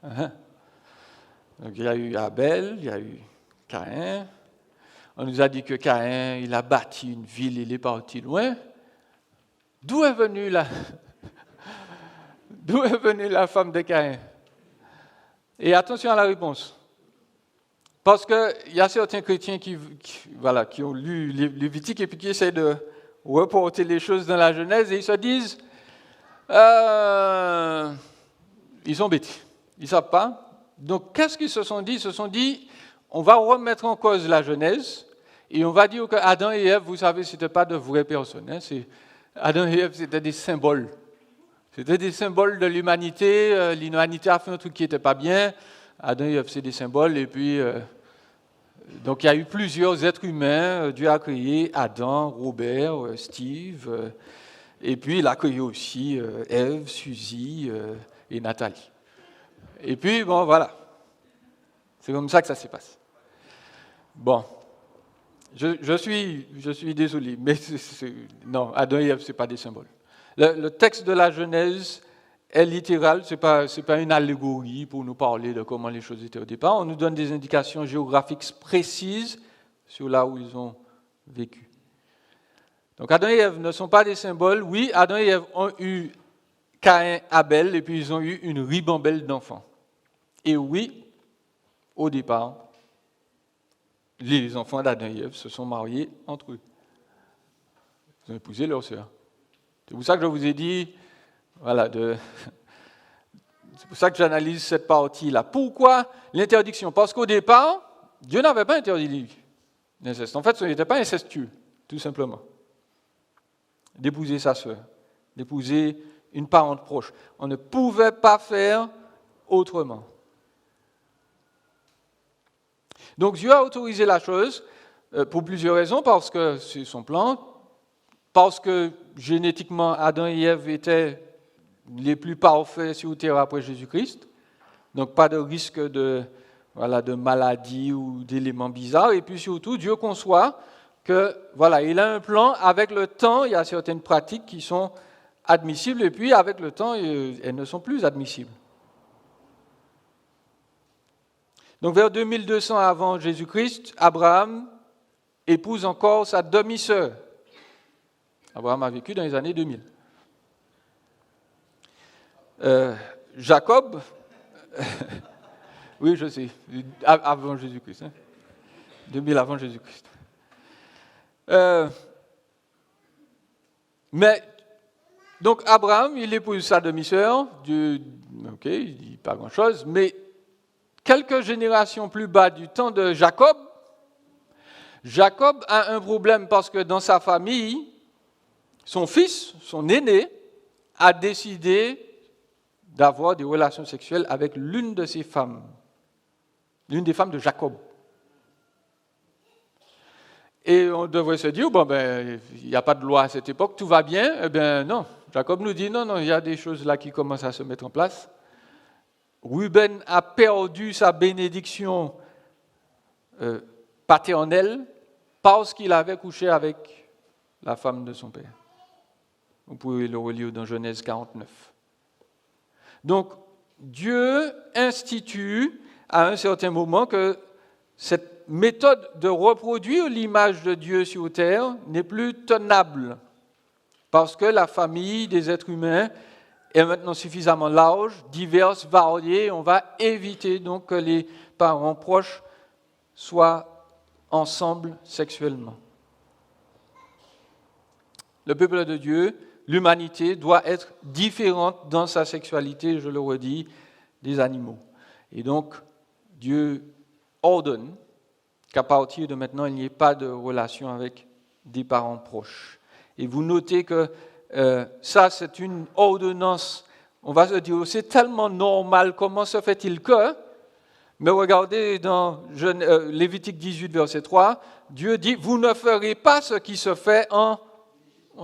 Donc il y a eu Abel, il y a eu Caïn. On nous a dit que Caïn, il a bâti une ville, il est parti loin. D'où est venue la femme de Caïn? Et attention à la réponse. Parce qu'il y a certains chrétiens qui ont lu Lévitique et puis qui essaient de reporter les choses dans la Genèse et ils se disent, ils sont bêtes, ils ne savent pas. Donc qu'est-ce qu'ils se sont dit? Ils se sont dit, on va remettre en cause la Genèse et on va dire que Adam et Ève, vous savez, ce n'étaient pas de vraies personnes. Adam et Ève, c'était des symboles. C'était des symboles de l'humanité. L'humanité a fait un truc qui n'était pas bien. Adam et Ève, c'est des symboles. Et puis, donc il y a eu plusieurs êtres humains. Dieu a créé Adam, Robert, Steve. Et puis, il a créé aussi Ève, Suzy et Nathalie. Et puis, bon, voilà. C'est comme ça que ça se passe. Bon. Je suis désolé, mais non, Adam et Ève, ce n'est pas des symboles. Le texte de la Genèse est littéral, ce n'est pas une allégorie pour nous parler de comment les choses étaient au départ. On nous donne des indications géographiques précises sur là où ils ont vécu. Donc Adam et Ève ne sont pas des symboles. Oui, Adam et Ève ont eu Caïn, Abel, et puis ils ont eu une ribambelle d'enfants. Et oui, au départ, les enfants d'Adam et Ève se sont mariés entre eux. Ils ont épousé leur sœur. C'est pour ça que je vous ai dit, c'est pour ça que j'analyse cette partie-là. Pourquoi l'interdiction? Parce qu'au départ, Dieu n'avait pas interdit l'inceste. En fait, ce n'était pas incestueux, tout simplement. D'épouser sa sœur, d'épouser une parente proche. On ne pouvait pas faire autrement. Donc Dieu a autorisé la chose pour plusieurs raisons, parce que c'est son plan, parce que génétiquement Adam et Ève étaient les plus parfaits sur terre après Jésus-Christ, donc pas de risque de maladie ou d'éléments bizarres, et puis surtout Dieu conçoit que il a un plan. Avec le temps, il y a certaines pratiques qui sont admissibles, et puis avec le temps, elles ne sont plus admissibles. Donc vers 2200 avant Jésus-Christ, Abraham épouse encore sa demi-sœur. Abraham a vécu dans les années 2000. Jacob, oui je sais, avant Jésus-Christ, 2000 avant Jésus-Christ. Mais, donc Abraham, il épouse sa demi-sœur, il dit pas grand-chose, mais quelques générations plus bas du temps de Jacob, Jacob a un problème parce que dans sa famille, son fils, son aîné, a décidé d'avoir des relations sexuelles avec l'une de ses femmes, l'une des femmes de Jacob. Et on devrait se dire, il n'y a pas de loi à cette époque, tout va bien. Eh bien non, Jacob nous dit, non, il y a des choses là qui commencent à se mettre en place. Ruben a perdu sa bénédiction paternelle parce qu'il avait couché avec la femme de son père. Vous pouvez le relire dans Genèse 49. Donc, Dieu institue à un certain moment que cette méthode de reproduire l'image de Dieu sur terre n'est plus tenable. Parce que la famille des êtres humains est maintenant suffisamment large, diverse, variée. On va éviter donc que les parents proches soient ensemble sexuellement. Le peuple de Dieu, l'humanité, doit être différente dans sa sexualité, je le redis, des animaux. Et donc, Dieu ordonne qu'à partir de maintenant, il n'y ait pas de relation avec des parents proches. Et vous notez que ça, c'est une ordonnance. On va se dire, c'est tellement normal, comment se fait-il que... Mais regardez dans Lévitique 18, verset 3, Dieu dit, vous ne ferez pas ce qui se fait en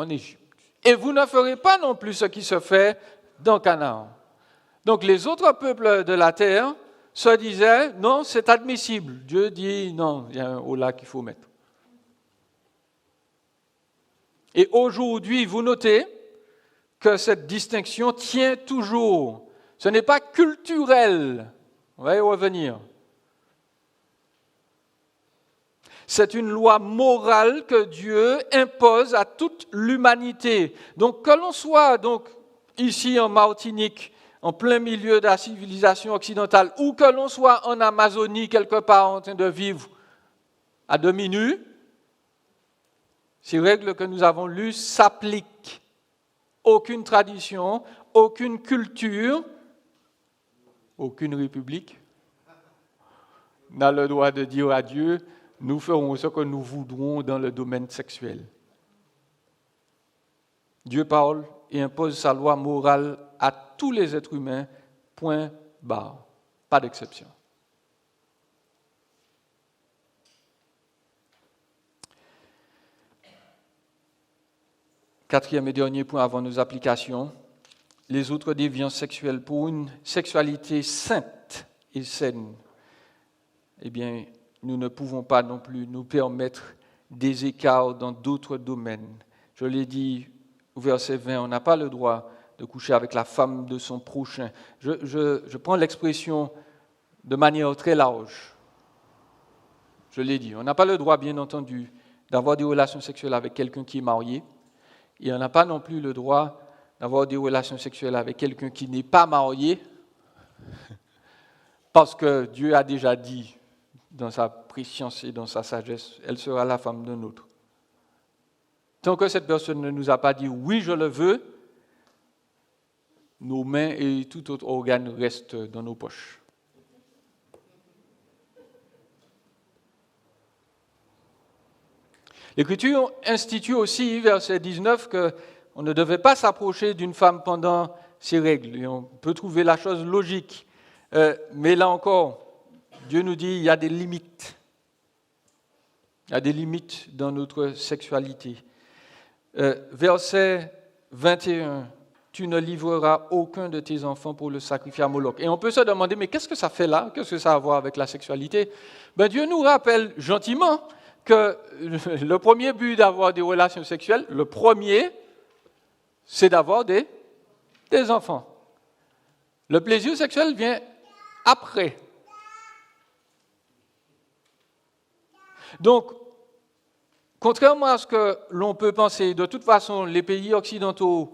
Égypte. Et vous ne ferez pas non plus ce qui se fait dans Canaan. Donc les autres peuples de la terre se disaient, non, c'est admissible. Dieu dit, non, il y a un holà qu'il faut mettre. Et aujourd'hui, vous notez que cette distinction tient toujours. Ce n'est pas culturel. On va y revenir. C'est une loi morale que Dieu impose à toute l'humanité. Donc que l'on soit donc, ici en Martinique, en plein milieu de la civilisation occidentale, ou que l'on soit en Amazonie, quelque part en train de vivre à demi nu, ces règles que nous avons lues s'appliquent. Aucune tradition, aucune culture, aucune république n'a le droit de dire à Dieu, nous ferons ce que nous voudrons dans le domaine sexuel. Dieu parle et impose sa loi morale à tous les êtres humains, point barre, pas d'exception. Quatrième et dernier point avant nos applications, les autres déviances sexuelles pour une sexualité sainte et saine. Eh bien, nous ne pouvons pas non plus nous permettre des écarts dans d'autres domaines. Je l'ai dit au verset 20, on n'a pas le droit de coucher avec la femme de son prochain. Je prends l'expression de manière très large. Je l'ai dit, on n'a pas le droit, bien entendu, d'avoir des relations sexuelles avec quelqu'un qui est marié. Et on n'a pas non plus le droit d'avoir des relations sexuelles avec quelqu'un qui n'est pas marié, parce que Dieu a déjà dit, dans sa préscience et dans sa sagesse, elle sera la femme d'un autre. Tant que cette personne ne nous a pas dit « oui, je le veux », nos mains et tout autre organe restent dans nos poches. L'Écriture institue aussi, verset 19, qu'on ne devait pas s'approcher d'une femme pendant ces règles. Et on peut trouver la chose logique. Mais là encore, Dieu nous dit qu'il y a des limites. Il y a des limites dans notre sexualité. Verset 21, « Tu ne livreras aucun de tes enfants pour le sacrifier à Moloch. » Et on peut se demander, mais qu'est-ce que ça fait là? Qu'est-ce que ça a à voir avec la sexualité? Dieu nous rappelle gentiment que le premier but d'avoir des relations sexuelles, le premier, c'est d'avoir des enfants. Le plaisir sexuel vient après. Donc, contrairement à ce que l'on peut penser, de toute façon, les pays occidentaux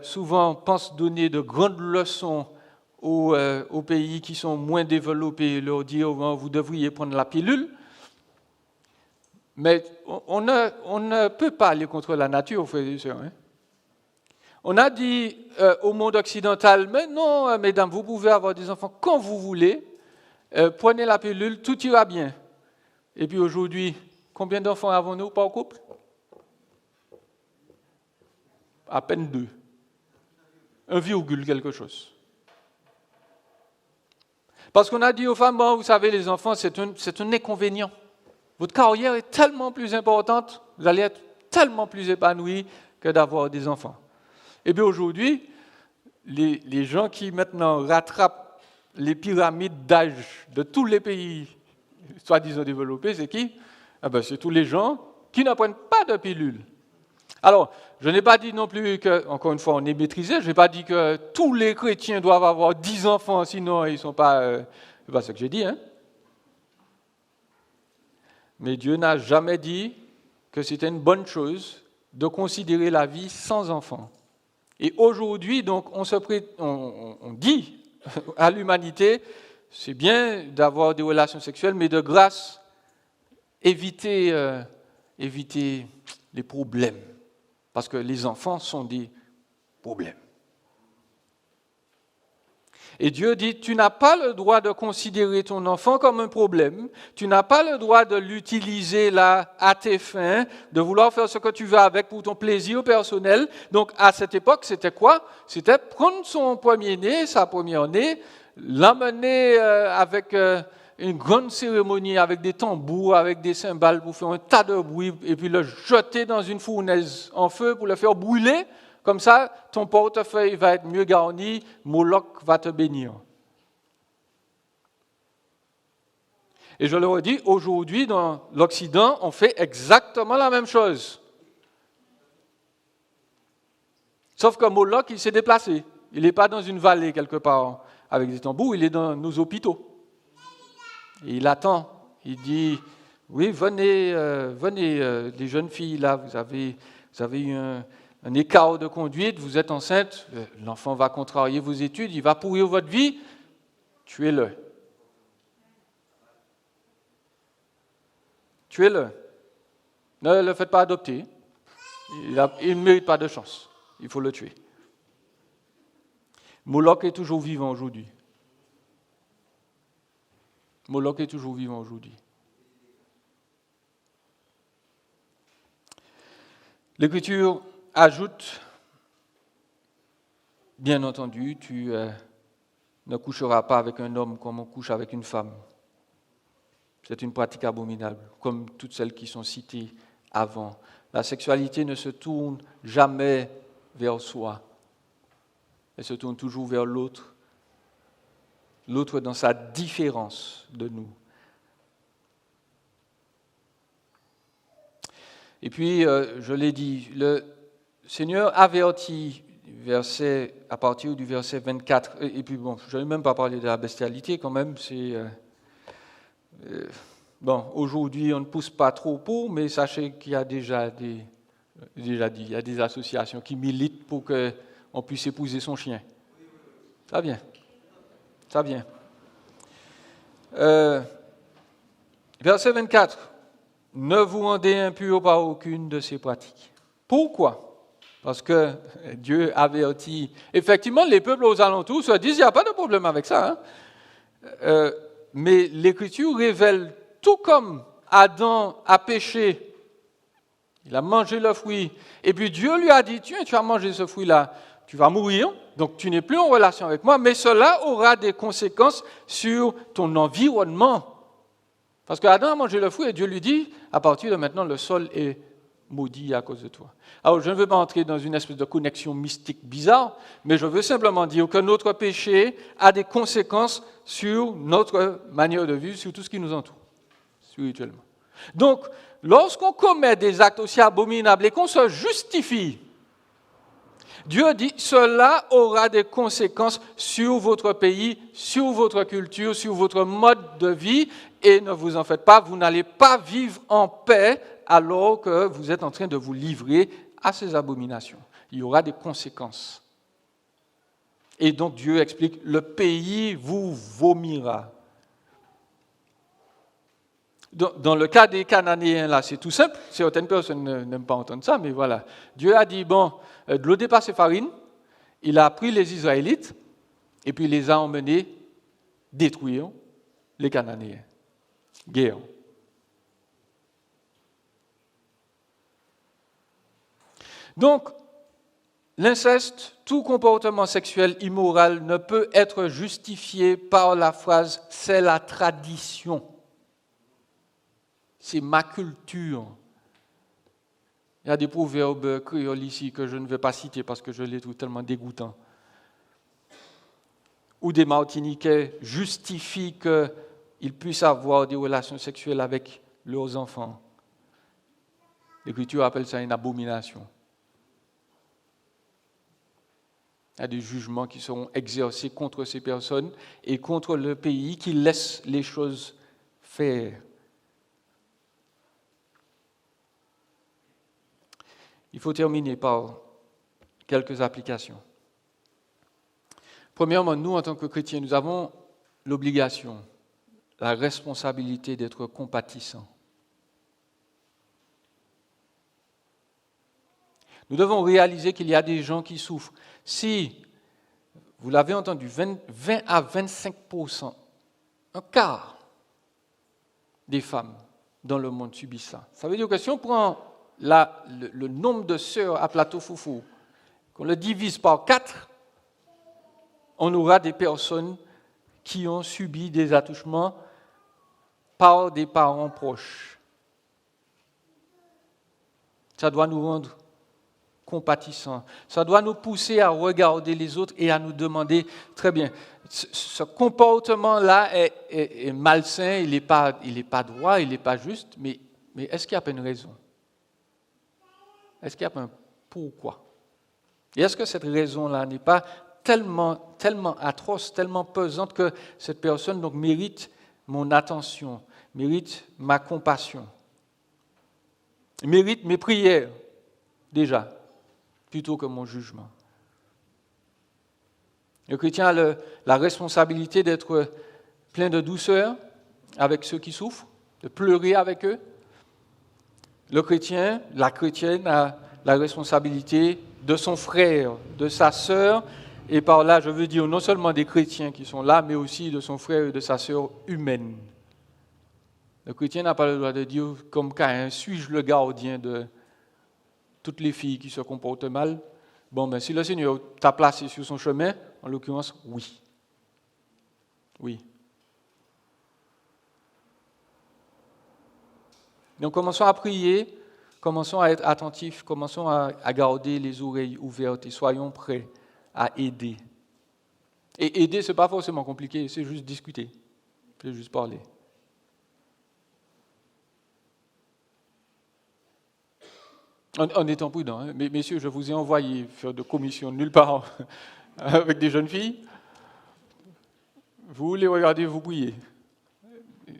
souvent pensent donner de grandes leçons aux pays qui sont moins développés, leur dire vous devriez prendre la pilule. Mais on ne peut pas aller contre la nature, frères et sœurs. Hein? On a dit au monde occidental, mais non, mesdames, vous pouvez avoir des enfants quand vous voulez, prenez la pilule, tout ira bien. Et puis aujourd'hui, combien d'enfants avons-nous par couple? À peine 2. 1, quelque chose. Parce qu'on a dit aux femmes, bon, vous savez, les enfants, c'est un inconvénient. Votre carrière est tellement plus importante, vous allez être tellement plus épanoui que d'avoir des enfants. Et bien aujourd'hui, les gens qui maintenant rattrapent les pyramides d'âge de tous les pays soi-disant développés, c'est qui? C'est tous les gens qui ne prennent pas de pilule. Alors, je n'ai pas dit non plus que, encore une fois, on est maîtrisé, je n'ai pas dit que tous les chrétiens doivent avoir 10 enfants, sinon ils ne sont pas... c'est pas ce que j'ai dit, hein. Mais Dieu n'a jamais dit que c'était une bonne chose de considérer la vie sans enfant. Et aujourd'hui, donc, on dit à l'humanité, c'est bien d'avoir des relations sexuelles, mais de grâce, évitez les problèmes. Parce que les enfants sont des problèmes. Et Dieu dit, tu n'as pas le droit de considérer ton enfant comme un problème, tu n'as pas le droit de l'utiliser là à tes fins, de vouloir faire ce que tu veux avec pour ton plaisir personnel. Donc à cette époque, c'était quoi? C'était prendre son premier-né, sa première-née, l'amener avec une grande cérémonie, avec des tambours, avec des cymbales pour faire un tas de bruit, et puis le jeter dans une fournaise en feu pour le faire brûler. Comme ça, ton portefeuille va être mieux garni, Moloch va te bénir. Et je le redis, aujourd'hui, dans l'Occident, on fait exactement la même chose. Sauf que Moloch, il s'est déplacé. Il n'est pas dans une vallée quelque part avec des tambours, il est dans nos hôpitaux. Et il attend. Il dit, oui, venez, les jeunes filles, là, vous avez eu un écart de conduite, vous êtes enceinte, l'enfant va contrarier vos études, il va pourrir votre vie, tuez-le. Tuez-le. Ne le faites pas adopter. Il ne mérite pas de chance. Il faut le tuer. Moloch est toujours vivant aujourd'hui. Moloch est toujours vivant aujourd'hui. L'Écriture ajoute, bien entendu, tu ne coucheras pas avec un homme comme on couche avec une femme. C'est une pratique abominable, comme toutes celles qui sont citées avant. La sexualité ne se tourne jamais vers soi. Elle se tourne toujours vers l'autre. L'autre dans sa différence de nous. Et puis, je l'ai dit, le Seigneur avertit, à partir du verset 24, et puis bon, je n'ai même pas parlé de la bestialité quand même, bon, aujourd'hui on ne pousse pas trop pour, mais sachez qu'il y a déjà dit, il y a des associations qui militent pour qu'on puisse épouser son chien. Ça vient. Verset 24, ne vous rendez impurs par aucune de ces pratiques. Pourquoi ? Parce que Dieu avertit. Effectivement, les peuples aux alentours se disent, il n'y a pas de problème avec ça. Mais l'Écriture révèle, tout comme Adam a péché, il a mangé le fruit, et puis Dieu lui a dit, tu as mangé ce fruit-là, tu vas mourir, donc tu n'es plus en relation avec moi, mais cela aura des conséquences sur ton environnement. Parce qu'Adam a mangé le fruit et Dieu lui dit, à partir de maintenant, le sol est maudit à cause de toi. Alors, je ne veux pas entrer dans une espèce de connexion mystique bizarre, mais je veux simplement dire que notre péché a des conséquences sur notre manière de vivre, sur tout ce qui nous entoure, spirituellement. Donc, lorsqu'on commet des actes aussi abominables et qu'on se justifie, Dieu dit, cela aura des conséquences sur votre pays, sur votre culture, sur votre mode de vie, et ne vous en faites pas, vous n'allez pas vivre en paix alors que vous êtes en train de vous livrer à ces abominations. Il y aura des conséquences. Et donc Dieu explique, le pays vous vomira. Dans le cas des Cananéens, là, c'est tout simple. Certaines personnes n'aiment pas entendre ça, mais voilà. Dieu a dit, bon, de l'eau dépassée farine, il a pris les Israélites et puis il les a emmenés détruire les Cananéens. Guerre. Donc, l'inceste, tout comportement sexuel immoral ne peut être justifié par la phrase « c'est la tradition ». C'est ma culture. Il y a des proverbes créoles ici que je ne vais pas citer parce que je les trouve tellement dégoûtants. Où des Martiniquais justifient qu'ils puissent avoir des relations sexuelles avec leurs enfants. L'Écriture appelle ça une abomination. Il y a des jugements qui seront exercés contre ces personnes et contre le pays qui laisse les choses faire. Il faut terminer par quelques applications. Premièrement, nous, en tant que chrétiens, nous avons l'obligation, la responsabilité d'être compatissants. Nous devons réaliser qu'il y a des gens qui souffrent. Si, vous l'avez entendu, 20 à 25%, un quart des femmes dans le monde subissent ça. Ça veut dire que si on prend le nombre de sœurs à Plateau Foufou, qu'on le divise par 4, on aura des personnes qui ont subi des attouchements par des parents proches. Ça doit nous rendre compatissants. Ça doit nous pousser à regarder les autres et à nous demander, très bien, ce comportement-là est malsain, il n'est pas droit, il n'est pas juste, mais est-ce qu'il y a pas une raison? Est-ce qu'il y a pas un pourquoi? Et est-ce que cette raison-là n'est pas tellement atroce, tellement pesante que cette personne donc mérite mon attention, mérite ma compassion, mérite mes prières, déjà, plutôt que mon jugement. Le chrétien a la responsabilité d'être plein de douceur avec ceux qui souffrent, de pleurer avec eux. Le chrétien, la chrétienne a la responsabilité de son frère, de sa sœur, et par là, je veux dire non seulement des chrétiens qui sont là, mais aussi de son frère et de sa sœur humaine. Le chrétien n'a pas le droit de dire, comme Caïn, suis-je le gardien de toutes les filles qui se comportent mal? Bon, ben, si le Seigneur t'a placé sur son chemin, en l'occurrence, oui. Oui. Donc, commençons à prier, commençons à être attentifs, commençons à garder les oreilles ouvertes et soyons prêts à aider. Et aider, ce n'est pas forcément compliqué, c'est juste discuter, c'est juste parler. En étant prudent, hein. Mais messieurs, je vous ai envoyé faire de commission nulle part avec des jeunes filles. Vous les regardez, vous priez.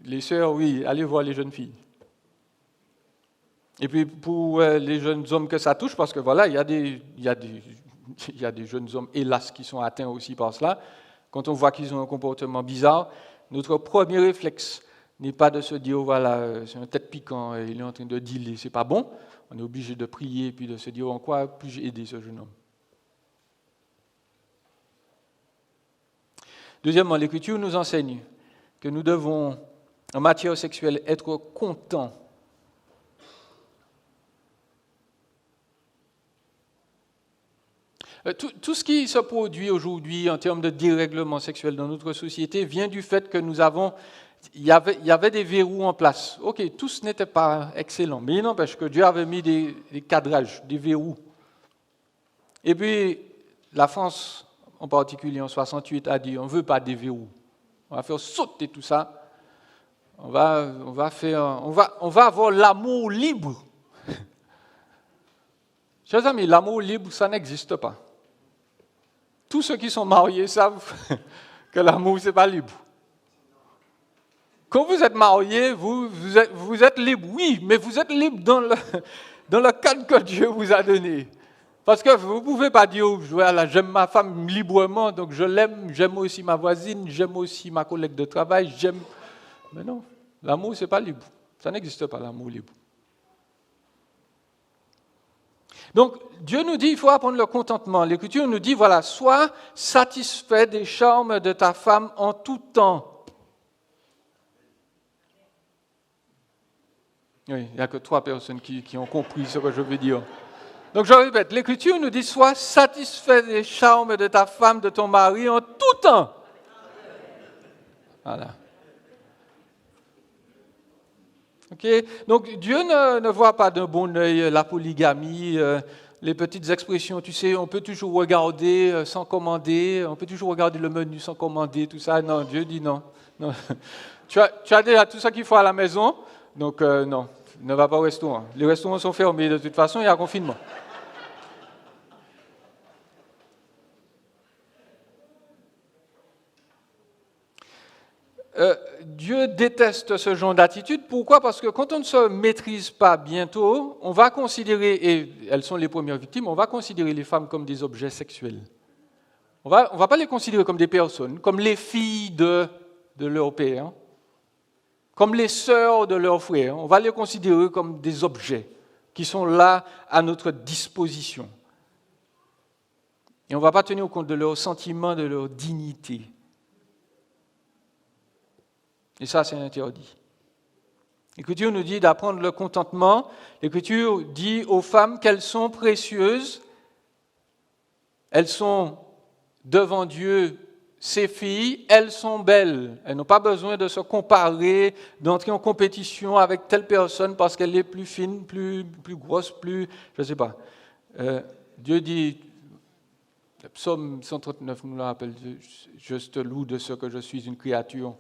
Les sœurs, oui, allez voir les jeunes filles. Et puis pour les jeunes hommes que ça touche, parce que voilà, il y a des jeunes hommes, hélas, qui sont atteints aussi par cela. Quand on voit qu'ils ont un comportement bizarre, notre premier réflexe n'est pas de se dire, oh, voilà, c'est un tête piquant, il est en train de dealer, c'est pas bon. On est obligé de prier et puis de se dire, en quoi puis-je aider ce jeune homme? Deuxièmement, l'Écriture nous enseigne que nous devons, en matière sexuelle, être contents. Tout ce qui se produit aujourd'hui en termes de dérèglement sexuel dans notre société vient du fait que il y avait des verrous en place. Ok, tous n'étaient pas excellents, mais il n'empêche que Dieu avait mis des cadrages, des verrous. Et puis, la France, en particulier en 68, a dit, on ne veut pas des verrous. On va faire sauter tout ça. On va avoir l'amour libre. Chers amis, l'amour libre, ça n'existe pas. Tous ceux qui sont mariés savent que l'amour, ce n'est pas libre. Quand vous êtes marié, vous êtes libre, oui, mais vous êtes libre dans le cadre que Dieu vous a donné. Parce que vous ne pouvez pas dire, voilà, j'aime ma femme librement, donc je l'aime, j'aime aussi ma voisine, j'aime aussi ma collègue de travail, j'aime... Mais non, l'amour, ce n'est pas libre. Ça n'existe pas, l'amour libre. Donc, Dieu nous dit, il faut apprendre le contentement. L'Écriture nous dit, voilà, sois satisfait des charmes de ta femme en tout temps. Oui, il n'y a que 3 personnes qui ont compris ce que je veux dire. Donc, je répète, l'Écriture nous dit, sois satisfait des charmes de ta femme, de ton mari en tout temps. Voilà. Okay. Donc Dieu ne voit pas d'un bon œil la polygamie, les petites expressions, tu sais, on peut toujours regarder sans commander, on peut toujours regarder le menu sans commander, tout ça. Non, Dieu dit non. Non. Tu as déjà tout ça qu'il faut à la maison, donc non, ne va pas au restaurant. Les restaurants sont fermés de toute façon, il y a confinement. Dieu Dieu déteste ce genre d'attitude. Pourquoi? Parce que quand on ne se maîtrise pas bientôt, on va considérer, et elles sont les premières victimes, on va considérer les femmes comme des objets sexuels. On va pas les considérer comme des personnes, comme les filles de leur père, comme les sœurs de leurs frères. On va les considérer comme des objets qui sont là à notre disposition. Et on ne va pas tenir compte de leurs sentiments, de leur dignité. Et ça, c'est interdit. L'Écriture nous dit d'apprendre le contentement. L'Écriture dit aux femmes qu'elles sont précieuses. Elles sont devant Dieu, ses filles, elles sont belles. Elles n'ont pas besoin de se comparer, d'entrer en compétition avec telle personne parce qu'elle est plus fine, plus grosse, plus... Je ne sais pas. Dieu dit, le psaume 139 nous le rappelle, je te loue de ce que je suis une créature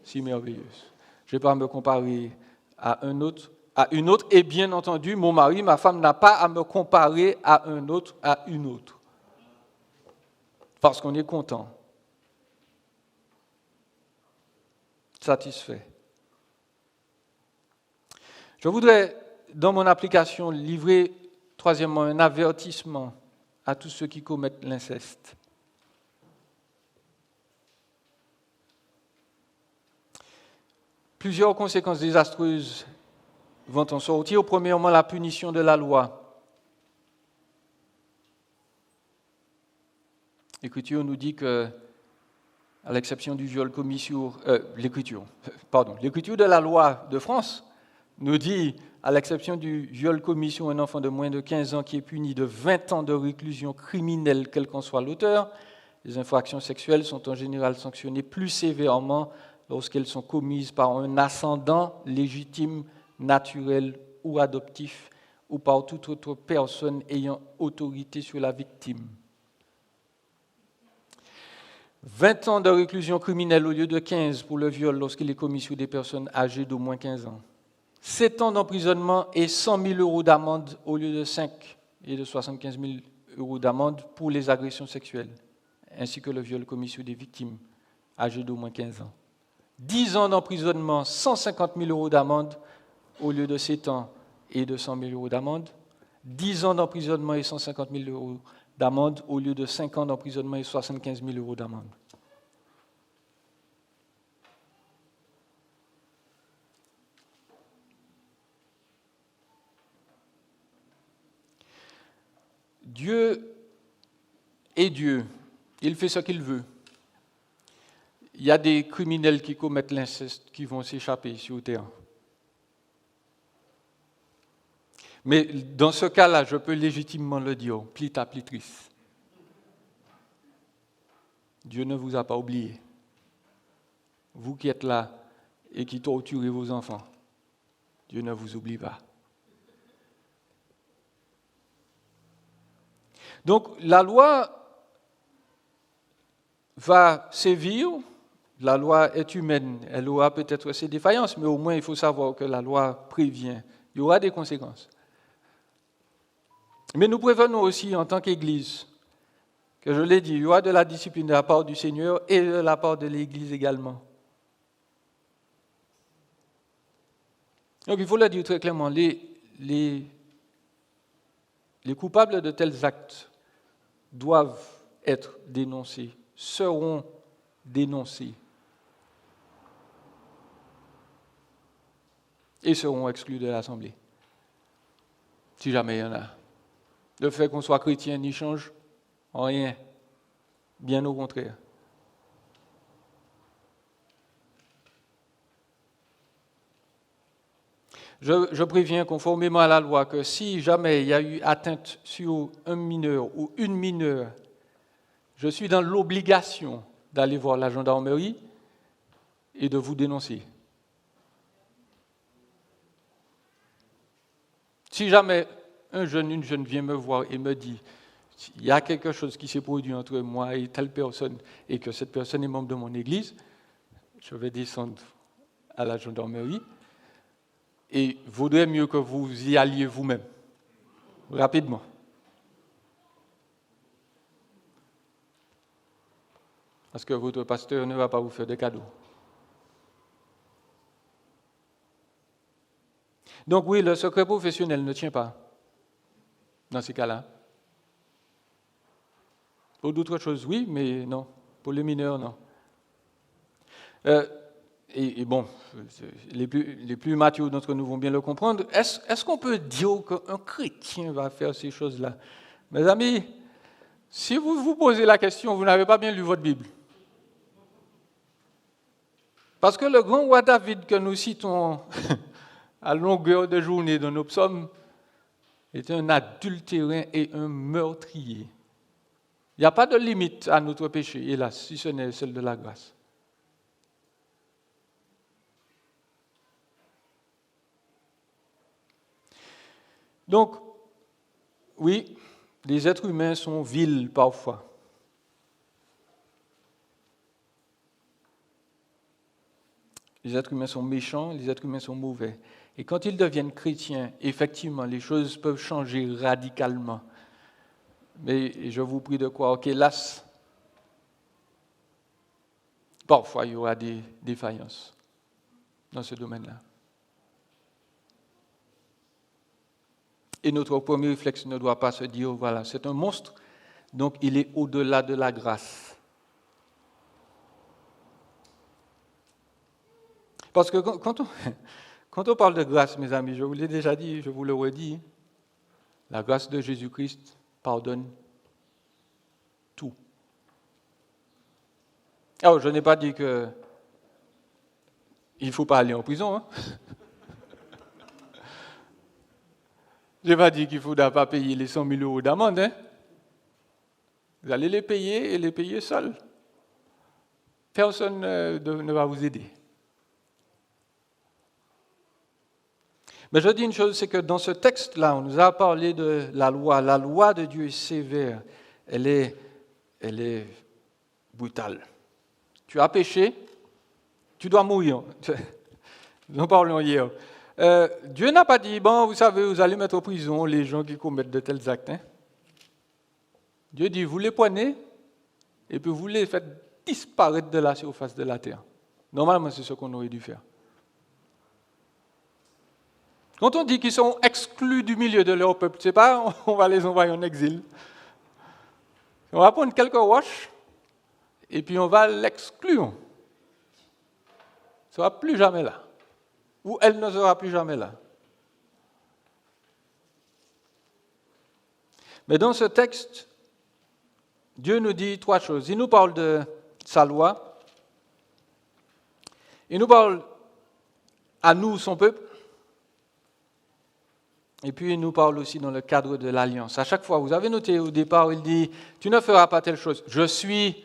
si merveilleuse. Je ne vais pas me comparer à une autre, et bien entendu, mon mari, ma femme n'a pas à me comparer à un autre, à une autre. Parce qu'on est content, satisfait. Je voudrais, dans mon application, livrer, troisièmement, un avertissement à tous ceux qui commettent l'inceste. Plusieurs conséquences désastreuses vont en sortir. Premièrement, la punition de la loi. L'Écriture nous dit que, à l'exception du viol commis sur... l'Écriture de la loi de France nous dit, à l'exception du viol commis sur un enfant de moins de 15 ans qui est puni de 20 ans de réclusion criminelle, quel qu'en soit l'auteur, les infractions sexuelles sont en général sanctionnées plus sévèrement lorsqu'elles sont commises par un ascendant légitime, naturel ou adoptif, ou par toute autre personne ayant autorité sur la victime. 20 ans de réclusion criminelle au lieu de 15 pour le viol lorsqu'il est commis sur des personnes âgées d'au moins 15 ans. 7 ans d'emprisonnement et 100 000 euros d'amende au lieu de 5 et de 75 000 euros d'amende pour les agressions sexuelles, ainsi que le viol commis sur des victimes âgées d'au moins 15 ans. 10 ans d'emprisonnement, 150 000 euros d'amende au lieu de 7 ans et de 100 000 euros d'amende. 10 ans d'emprisonnement et 150 000 euros d'amende au lieu de 5 ans d'emprisonnement et 75 000 euros d'amende. Dieu est Dieu. Il fait ce qu'il veut. Il y a des criminels qui commettent l'inceste qui vont s'échapper sur terre. Mais dans ce cas-là, je peux légitimement le dire, plita plitris. Dieu ne vous a pas oublié. Vous qui êtes là et qui torturez vos enfants, Dieu ne vous oublie pas. Donc la loi va sévir, la loi est humaine, elle aura peut-être ses défaillances, mais au moins il faut savoir que la loi prévient. Il y aura des conséquences. Mais nous prévenons aussi en tant qu'Église, que je l'ai dit, il y aura de la discipline de la part du Seigneur et de la part de l'Église également. Donc il faut le dire très clairement, les coupables de tels actes doivent être dénoncés, seront dénoncés et seront exclus de l'Assemblée, si jamais il y en a. Le fait qu'on soit chrétien n'y change rien, bien au contraire. Je préviens conformément à la loi que si jamais il y a eu atteinte sur un mineur ou une mineure, je suis dans l'obligation d'aller voir la gendarmerie et de vous dénoncer. Si jamais un jeune, une jeune vient me voir et me dit il y a quelque chose qui s'est produit entre moi et telle personne et que cette personne est membre de mon église, je vais descendre à la gendarmerie et vaudrait mieux que vous y alliez vous-même, rapidement. Parce que votre pasteur ne va pas vous faire de cadeaux. Donc oui, le secret professionnel ne tient pas dans ces cas-là. Pour d'autres choses, oui, mais non. Pour les mineurs, non. Et bon, les plus matures d'entre nous vont bien le comprendre. Est-ce qu'on peut dire qu'un chrétien va faire ces choses-là? Mes amis, si vous vous posez la question, vous n'avez pas bien lu votre Bible. Parce que le grand roi David que nous citons à longueur de journée dans nos psaumes est un adultérin et un meurtrier. Il n'y a pas de limite à notre péché, hélas, si ce n'est celle de la grâce. Donc, oui, les êtres humains sont vils parfois. Les êtres humains sont méchants, les êtres humains sont mauvais. Et quand ils deviennent chrétiens, effectivement, les choses peuvent changer radicalement. Mais je vous prie de croire qu'hélas, parfois il y aura des défaillances dans ce domaine-là. Et notre premier réflexe ne doit pas se dire, voilà, c'est un monstre, donc il est au-delà de la grâce. Parce que quand on parle de grâce, mes amis, je vous l'ai déjà dit, je vous le redis, la grâce de Jésus-Christ pardonne tout. Alors, je n'ai pas dit qu'il ne faut pas aller en prison, hein. Je n'ai pas dit qu'il ne faudra pas payer les 100 000 euros d'amende. Hein. Vous allez les payer et les payer seuls. Personne ne va vous aider. Mais je dis une chose, c'est que dans ce texte-là, on nous a parlé de la loi. La loi de Dieu est sévère. Elle est brutale. Tu as péché, tu dois mourir. Nous en parlions hier. Dieu n'a pas dit, bon, vous savez, vous allez mettre en prison les gens qui commettent de tels actes. Hein. Dieu dit, vous les prenez et puis vous les faites disparaître de la surface de la terre. Normalement, c'est ce qu'on aurait dû faire. Quand on dit qu'ils sont exclus du milieu de leur peuple, c'est pas, on va les envoyer en exil. On va prendre quelques roches et puis on va l'exclure. Ça ne sera plus jamais là. Ou elle ne sera plus jamais là. Mais dans ce texte, Dieu nous dit trois choses. Il nous parle de sa loi. Il nous parle à nous, son peuple. Et puis il nous parle aussi dans le cadre de l'alliance. À chaque fois, vous avez noté au départ, il dit, tu ne feras pas telle chose. Je suis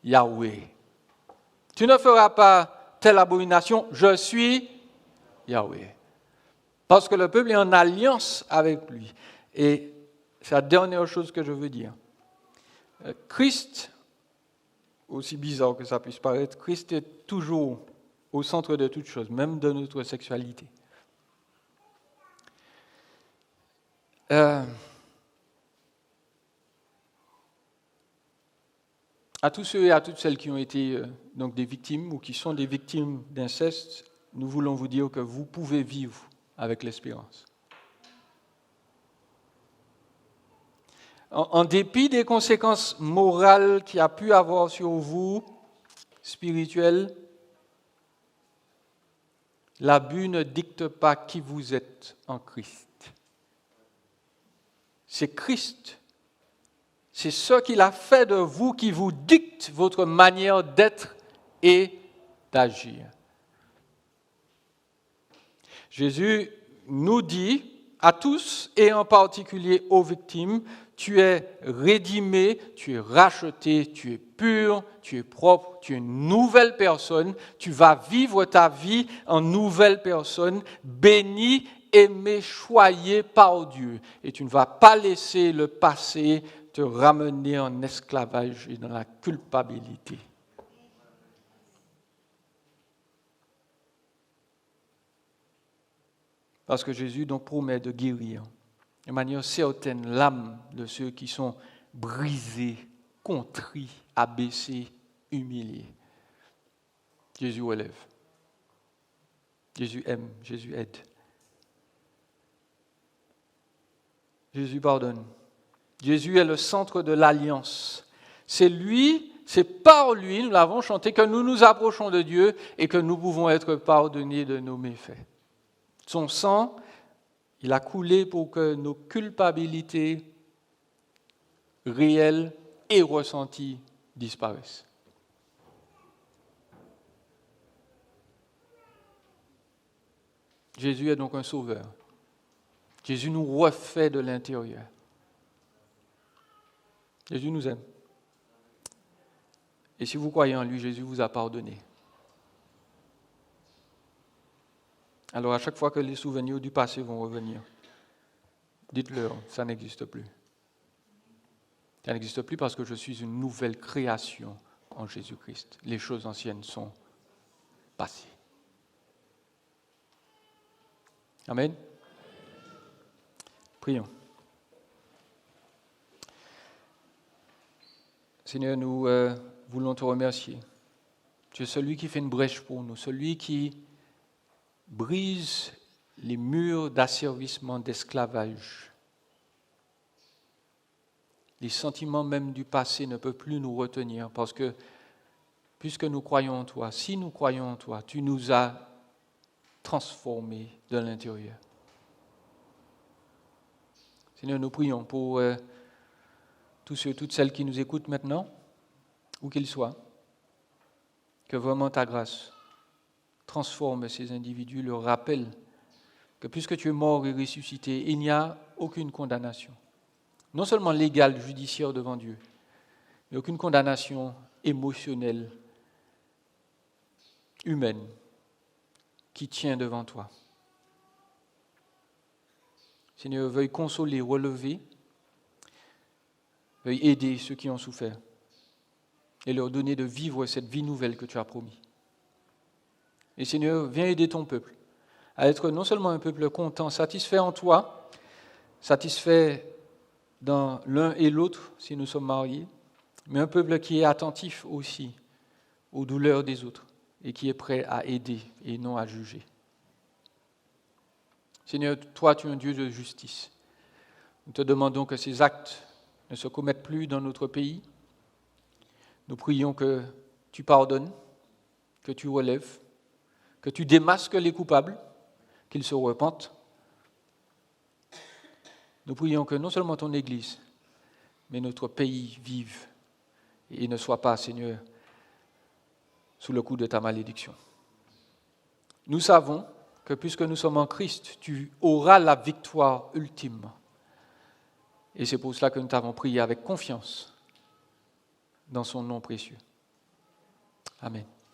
Yahweh. Tu ne feras pas telle abomination. Je suis Yahweh. Parce que le peuple est en alliance avec lui. Et c'est la dernière chose que je veux dire. Christ, aussi bizarre que ça puisse paraître, Christ est toujours au centre de toute chose, même de notre sexualité. À tous ceux et à toutes celles qui ont été donc des victimes ou qui sont des victimes d'inceste, nous voulons vous dire que vous pouvez vivre avec l'espérance. En dépit des conséquences morales qu'il y a pu avoir sur vous, spirituelles, l'abus ne dicte pas qui vous êtes en Christ. C'est Christ. C'est ce qu'il a fait de vous qui vous dicte votre manière d'être et d'agir. Jésus nous dit à tous et en particulier aux victimes, tu es rédimé, tu es racheté, tu es pur, tu es propre, tu es une nouvelle personne, tu vas vivre ta vie en nouvelle personne, béni, aimé, choyé par Dieu. Et tu ne vas pas laisser le passé te ramener en esclavage et dans la culpabilité. Parce que Jésus donc promet de guérir de manière certaine l'âme de ceux qui sont brisés, contrits, abaissés, humiliés. Jésus relève. Jésus aime, Jésus aide. Jésus pardonne. Jésus est le centre de l'alliance. C'est lui, c'est par lui, nous l'avons chanté, que nous nous approchons de Dieu et que nous pouvons être pardonnés de nos méfaits. Son sang, il a coulé pour que nos culpabilités réelles et ressenties disparaissent. Jésus est donc un sauveur. Jésus nous refait de l'intérieur. Jésus nous aime. Et si vous croyez en lui, Jésus vous a pardonné. Alors à chaque fois que les souvenirs du passé vont revenir, dites-leur, ça n'existe plus. Ça n'existe plus parce que je suis une nouvelle création en Jésus-Christ. Les choses anciennes sont passées. Amen. Prions. Seigneur, nous voulons te remercier. Tu es celui qui fait une brèche pour nous, celui qui brise les murs d'asservissement, d'esclavage. Les sentiments même du passé ne peuvent plus nous retenir parce que, puisque nous croyons en toi, si nous croyons en toi, tu nous as transformés de l'intérieur. Seigneur, nous prions pour tous ceux, toutes celles qui nous écoutent maintenant, où qu'ils soient, que vraiment ta grâce transforme ces individus, leur rappelle que puisque tu es mort et ressuscité, il n'y a aucune condamnation. Non seulement légale, judiciaire devant Dieu, mais aucune condamnation émotionnelle, humaine, qui tient devant toi. Seigneur, veuille consoler, relever, veuille aider ceux qui ont souffert et leur donner de vivre cette vie nouvelle que tu as promis. Et Seigneur, viens aider ton peuple à être non seulement un peuple content, satisfait en toi, satisfait dans l'un et l'autre si nous sommes mariés, mais un peuple qui est attentif aussi aux douleurs des autres et qui est prêt à aider et non à juger. Seigneur, toi, tu es un Dieu de justice. Nous te demandons que ces actes ne se commettent plus dans notre pays. Nous prions que tu pardonnes, que tu relèves, que tu démasques les coupables, qu'ils se repentent. Nous prions que non seulement ton Église, mais notre pays vive et ne soit pas, Seigneur, sous le coup de ta malédiction. Nous savons que puisque nous sommes en Christ, tu auras la victoire ultime. Et c'est pour cela que nous t'avons prié avec confiance dans son nom précieux. Amen.